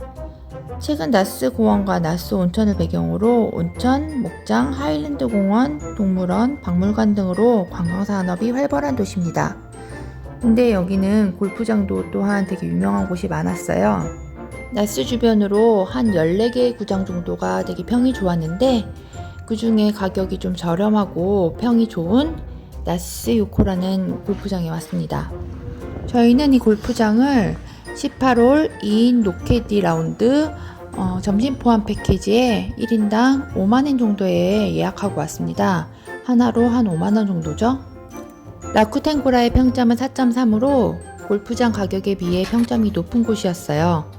최근 나스 공원과 나스 온천을 배경으로 온천, 목장, 하일랜드 공원, 동물원, 박물관 등으로 관광 산업이 활발한 도시입니다. 근데 여기는 골프장도 또한 되게 유명한 곳이 많았어요. 나스 주변으로 한 14개의 구장 정도가 되게 평이 좋았는데 그 중에 가격이 좀 저렴하고 평이 좋은 나스 요코라는 골프장에 왔습니다. 저희는 이 골프장을 18홀 2인 노케디 라운드 점심 포함 패키지에 1인당 5만엔 정도에 예약하고 왔습니다. 하나로 한 5만원 정도죠. 라쿠텐고라의 평점은 4.3으로 골프장 가격에 비해 평점이 높은 곳이었어요.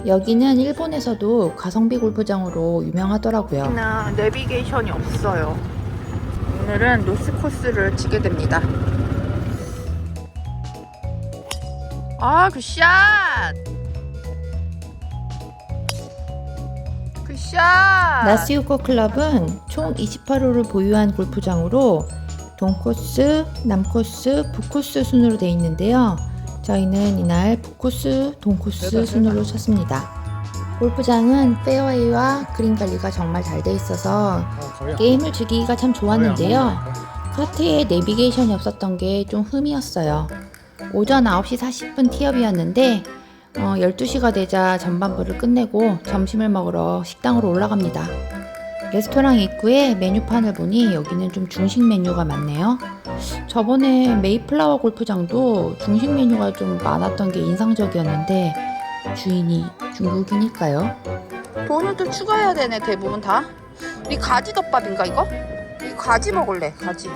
여기는 일본에서도 가성비 골프장으로 유명하더라고요. 여기는 내비게이션이 없어요. 오늘은 노스 코스를 치게 됩니다. 아, 굿샷! 굿샷! 나스요코 클럽은 총 28홀을 보유한 골프장으로 동코스, 남코스, 북코스 순으로 되어 있는데요. 저희는 이날 북코스, 동코스 순으로 쳤습니다. 골프장은 페어웨이와 그린 관리가 정말 잘 돼 있어서 게임을 즐기기가 참 좋았는데요. 카트에 내비게이션이 없었던 게 좀 흠이었어요. 오전 9시 40분 티업이었는데 12시가 되자 전반부를 끝내고 점심을 먹으러 식당으로 올라갑니다. 레스토랑 입구에 메뉴판을 보니 여기는 좀 중식 메뉴가 많네요. 저번에 메이플라워 골프장도 중식 메뉴가 좀 많았던 게 인상적이었는데 주인이 중국이니까요. 돈을 또 추가해야 되네 대부분 다. 이 가지덮밥인가 이거? 이 가지 먹을래 가지.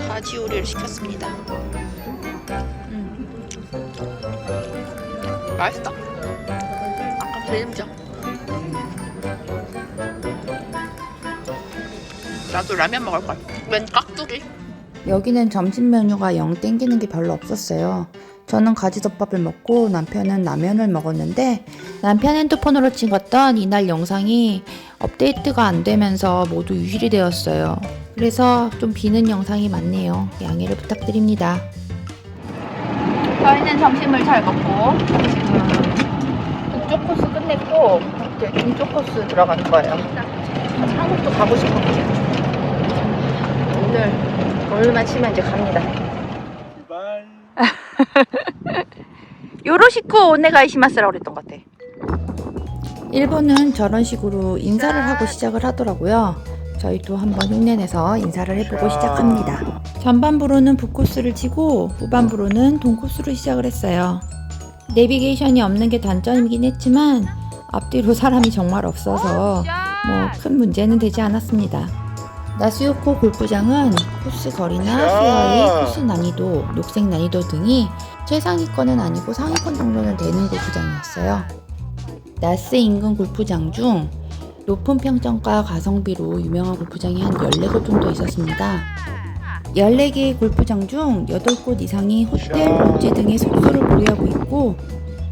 가지 요리를 시켰습니다. 맛있다. 아까 기름져. 나도 라면 먹을 걸. 웬 깍두기? 여기는 점심 메뉴가 영 땡기는 게 별로 없었어요. 저는 가지덮밥을 먹고 남편은 라면을 먹었는데 남편 핸드폰으로 찍었던 이날 영상이 업데이트가 안 되면서 모두 유실이 되었어요. 그래서 좀 비는 영상이 많네요. 양해를 부탁드립니다. 저희는 점심을 잘 먹고 지금 북쪽 코스 끝냈고 이제 동쪽 코스 들어가는 거예요. 한국도 가고 싶었거든요. 오늘만 치면 이제 갑니다. 요로시쿠 오네가이시마스라고 그랬던 것 같아. 일본은 저런 식으로 인사를 하고 시작을 하더라고요. 저희도 한번 흉내내서 인사를 해보고 시작합니다. 전반부로는 북코스를 치고 후반부로는 동코스로 시작을 했어요. 내비게이션이 없는 게 단점이긴 했지만 앞뒤로 사람이 정말 없어서 뭐 큰 문제는 되지 않았습니다. 나스요코 골프장은 코스 거리나 페어의 코스 난이도, 녹색 난이도 등이 최상위권은 아니고 상위권 정도는 되는 골프장이었어요. 나스 인근 골프장 중 높은 평점과 가성비로 유명한 골프장이 한 14곳 정도 있었습니다. 14개의 골프장 중 8곳 이상이 호텔, 롯지 등의 숙소를 보유하고 있고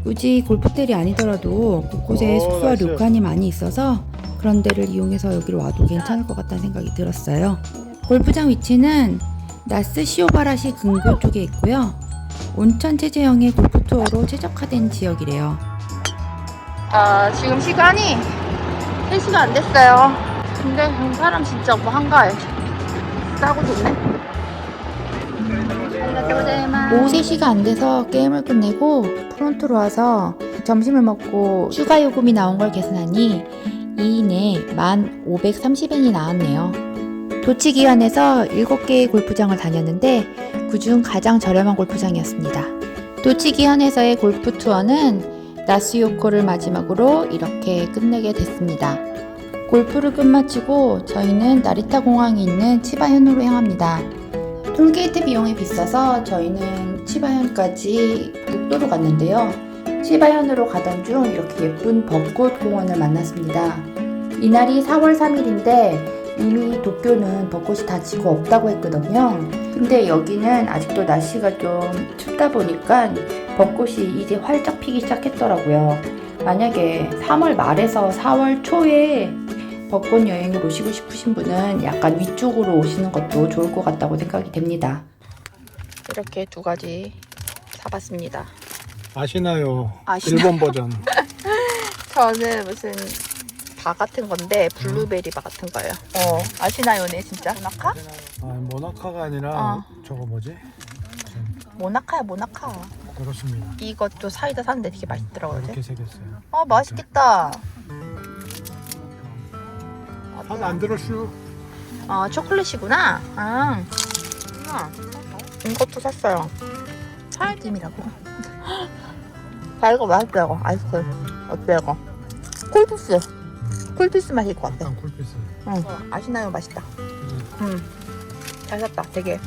굳이 골프텔이 아니더라도 곳곳에 숙소와 료칸이 많이 있어서 그런 데를 이용해서 여기로 와도 괜찮을 것 같다는 생각이 들었어요. 골프장 위치는 나스 시오바라시 근교 쪽에 있고요. 온천 체제형의 골프 투어로 최적화된 지역이래요. 지금 시간이 3시가 안 됐어요. 근데 사람 진짜 뭐 한가해. 싸고 좋네. 오후 3시가 안 돼서 게임을 끝내고 프론트로 와서 점심을 먹고 추가 요금이 나온 걸 계산하니 2인에 1,530엔이 나왔네요. 도치기현에서 7개의 골프장을 다녔는데 그중 가장 저렴한 골프장이었습니다. 도치기현에서의 골프 투어는 나스요코를 마지막으로 이렇게 끝내게 됐습니다. 골프를 끝마치고 저희는 나리타 공항이 있는 치바현으로 향합니다. 톨게이트 비용이 비싸서 저희는 치바현까지 국도로 갔는데요. 치바현으로 가던 중 이렇게 예쁜 벚꽃 공원을 만났습니다. 이날이 4월 3일인데 이미 도쿄는 벚꽃이 다 지고 없다고 했거든요. 근데 여기는 아직도 날씨가 좀 춥다 보니까 벚꽃이 이제 활짝 피기 시작했더라고요. 만약에 3월 말에서 4월 초에 벚꽃 여행을 오시고 싶으신 분은 약간 위쪽으로 오시는 것도 좋을 것 같다고 생각이 됩니다. 이렇게 2가지 사봤습니다. 아시나요? 아시나요? 일본 버전. 저는 무슨 바 같은 건데 블루베리 바 같은 거예요. 아시나요네 진짜. 모나카? 모나카가 아니라 저거 뭐지? 모나카야 모나카. 그렇습니다. 이것도 사이다 샀는데 되게 맛있더라고요. 이렇게 생겼어요. 맛있겠다. 안 들었슈? 초콜릿이구나. 이것도 샀어요. 살찜이라고. 이거 맛있더라고. 아이스크림. 어때 이거? 콜피스 맛일 것 같아. 콜피스. 아시나요? 맛있다. 잘 샀다. 되게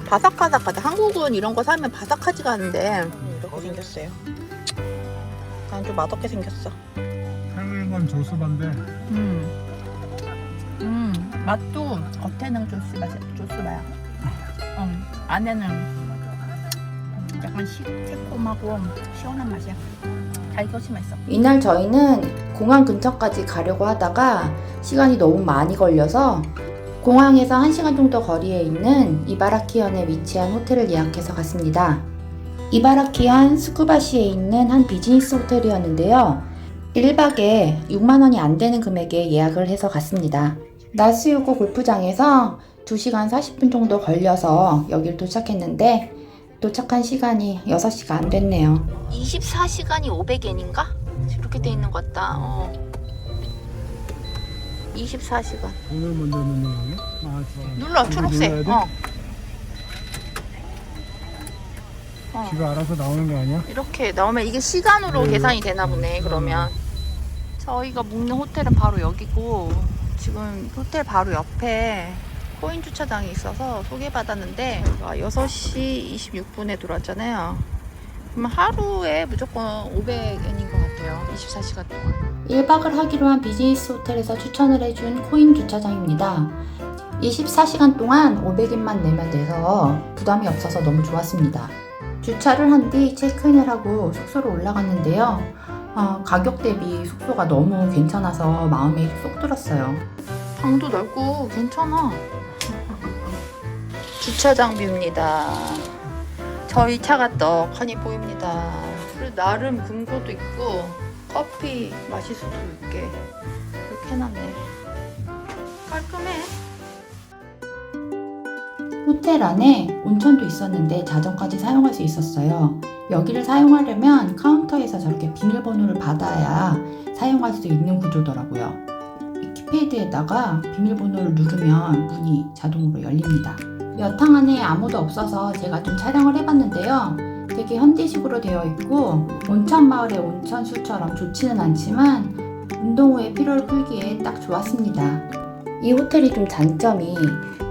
바삭바삭하다. 한국은 이런 거 사면 바삭하지가 않은데 이렇게 생겼어요. 난 좀 맛없게 생겼어. 한국인 건 조스반데. 맛도 겉에는 조스바야. 안에는 약간 새콤하고 시원한 맛이야. 다 이것이 맛있어. 이날 저희는 공항 근처까지 가려고 하다가 시간이 너무 많이 걸려서 공항에서 1시간 정도 거리에 있는 이바라키현에 위치한 호텔을 예약해서 갔습니다. 이바라키현 스쿠바시에 있는 한 비즈니스 호텔이었는데요. 1박에 6만원이 안 되는 금액에 예약을 해서 갔습니다. 나스요코 골프장에서 2시간 40분 정도 걸려서 여길 도착했는데 도착한 시간이 6시가 안 됐네요. 24시간이 500엔인가? 이렇게 돼 있는 것 같다. 24시간. 오늘 먼저 누르는 거야? 눌러 초록색. 집에 알아서 나오는 게 아니야? 이렇게 나오면 이게 시간으로 네. 계산이 되나 보네. 그러면 저희가 묵는 호텔은 바로 여기고 지금 호텔 바로 옆에 코인 주차장이 있어서 소개받았는데 저희가 6시 26분에 들어왔잖아요. 그러면 하루에 무조건 500엔인 것 같아요. 24시간 동안. 1박을 하기로 한 비즈니스 호텔에서 추천을 해준 코인 주차장입니다. 24시간 동안 500엔만 내면 돼서 부담이 없어서 너무 좋았습니다. 주차를 한 뒤 체크인을 하고 숙소로 올라갔는데요. 가격 대비 숙소가 너무 괜찮아서 마음에 쏙 들었어요. 방도 넓고 괜찮아. 주차장 뷰입니다. 저희 차가 떡하니 보입니다. 그리고 나름 금고도 있고 커피 마실 수도 있게 이렇게 해놨네. 깔끔해. 호텔 안에 온천도 있었는데 자전까지 사용할 수 있었어요. 여기를 사용하려면 카운터에서 저렇게 비밀번호를 받아야 사용할 수 있는 구조더라고요. 이 키패드에다가 비밀번호를 누르면 문이 자동으로 열립니다. 여탕 안에 아무도 없어서 제가 좀 촬영을 해봤는데요. 되게 현대식으로 되어 있고 온천 마을의 온천수처럼 좋지는 않지만 운동 후에 피로를 풀기에 딱 좋았습니다. 이 호텔이 좀 단점이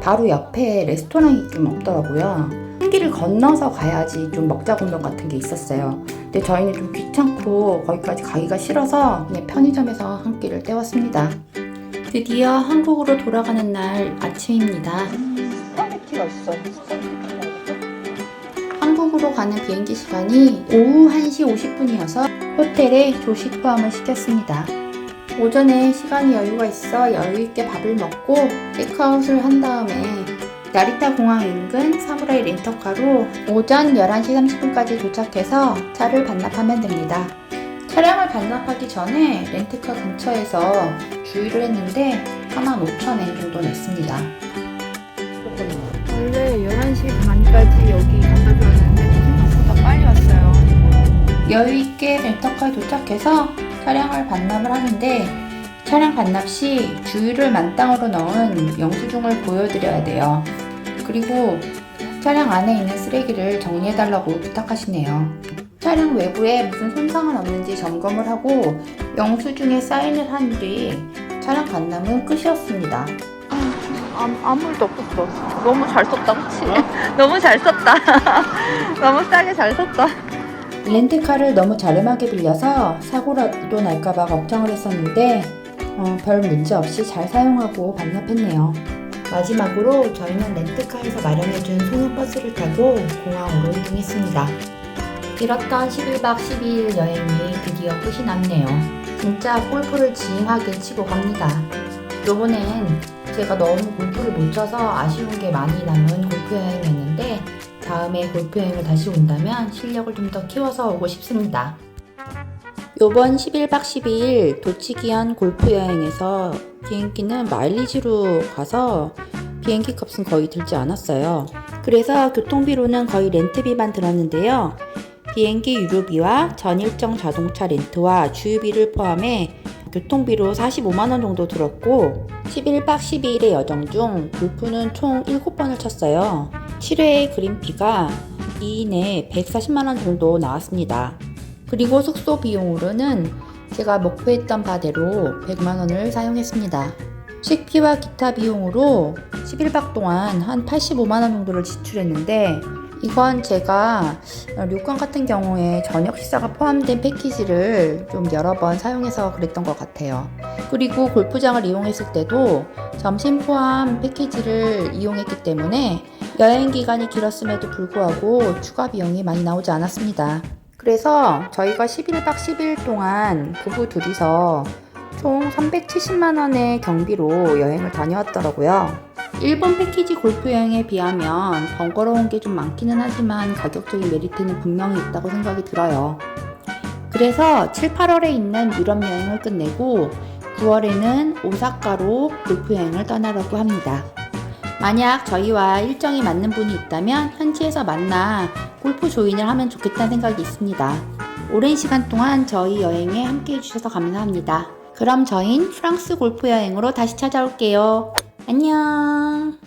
바로 옆에 레스토랑이 좀 없더라고요. 한 길을 건너서 가야지 좀 먹자공동 같은 게 있었어요. 근데 저희는 좀 귀찮고 거기까지 가기가 싫어서 그냥 편의점에서 한 끼를 때웠습니다. 드디어 한국으로 돌아가는 날 아침입니다. 스파게티가 있어. 한국으로 가는 비행기 시간이 오후 1시 50분이어서 호텔에 조식 포함을 시켰습니다. 오전에 시간이 여유가 있어 여유있게 밥을 먹고 체크아웃을 한 다음에 나리타 공항 인근 사무라이 렌터카로 오전 11시 30분까지 도착해서 차를 반납하면 됩니다. 차량을 반납하기 전에 렌트카 근처에서 주유를 했는데 45,000엔 정도 냈습니다. 원래 11시 반까지 여기 갖다 줬는데 생각보다 빨리 왔어요. 여유있게 렌터카에 도착해서 차량을 반납을 하는데 차량 반납 시 주유를 만땅으로 넣은 영수증을 보여드려야 돼요. 그리고 차량 안에 있는 쓰레기를 정리해달라고 부탁하시네요. 차량 외부에 무슨 손상은 없는지 점검을 하고 영수증에 사인을 한 뒤 차량 반납은 끝이었습니다. 아무 일도 없었어. 너무 잘 썼다, 그치? 너무 잘 썼다. 너무 싸게 잘 썼다. 렌트카를 너무 저렴하게 빌려서 사고라도 날까봐 걱정을 했었는데 별 문제 없이 잘 사용하고 반납했네요. 마지막으로 저희는 렌트카에서 마련해준 소녀버스를 타고 공항으로 이동했습니다. 길었던 11박 12일 여행이 드디어 끝이 났네요. 진짜 골프를 지행하게 치고 갑니다. 요번엔 제가 너무 골프를 못 쳐서 아쉬운 게 많이 남은 골프 여행이었는데 다음에 골프 여행을 다시 온다면 실력을 좀 더 키워서 오고 싶습니다. 요번 11박 12일 도치기현 골프 여행에서 비행기는 마일리지로 가서 비행기 값은 거의 들지 않았어요. 그래서 교통비로는 거의 렌트비만 들었는데요. 비행기 유류비와 전일정 자동차 렌트와 주유비를 포함해 교통비로 45만원 정도 들었고 11박 12일의 여정 중 골프는 총 7번을 쳤어요. 7회의 그린피가 2인에 140만원 정도 나왔습니다. 그리고 숙소 비용으로는 제가 목표했던 바대로 100만원을 사용했습니다. 식비와 기타 비용으로 11박 동안 한 85만원 정도를 지출했는데 이건 제가 료칸 같은 경우에 저녁 식사가 포함된 패키지를 좀 여러 번 사용해서 그랬던 것 같아요. 그리고 골프장을 이용했을 때도 점심 포함 패키지를 이용했기 때문에 여행 기간이 길었음에도 불구하고 추가 비용이 많이 나오지 않았습니다. 그래서 저희가 11박 12일 동안 부부 둘이서 총 370만원의 경비로 여행을 다녀왔더라고요. 일본 패키지 골프 여행에 비하면 번거로운 게 좀 많기는 하지만 가격적인 메리트는 분명히 있다고 생각이 들어요. 그래서 7, 8월에 있는 유럽 여행을 끝내고 9월에는 오사카로 골프 여행을 떠나려고 합니다. 만약 저희와 일정이 맞는 분이 있다면 현지에서 만나 골프 조인을 하면 좋겠다는 생각이 있습니다. 오랜 시간 동안 저희 여행에 함께 해주셔서 감사합니다. 그럼 저희는 프랑스 골프 여행으로 다시 찾아올게요. 안녕.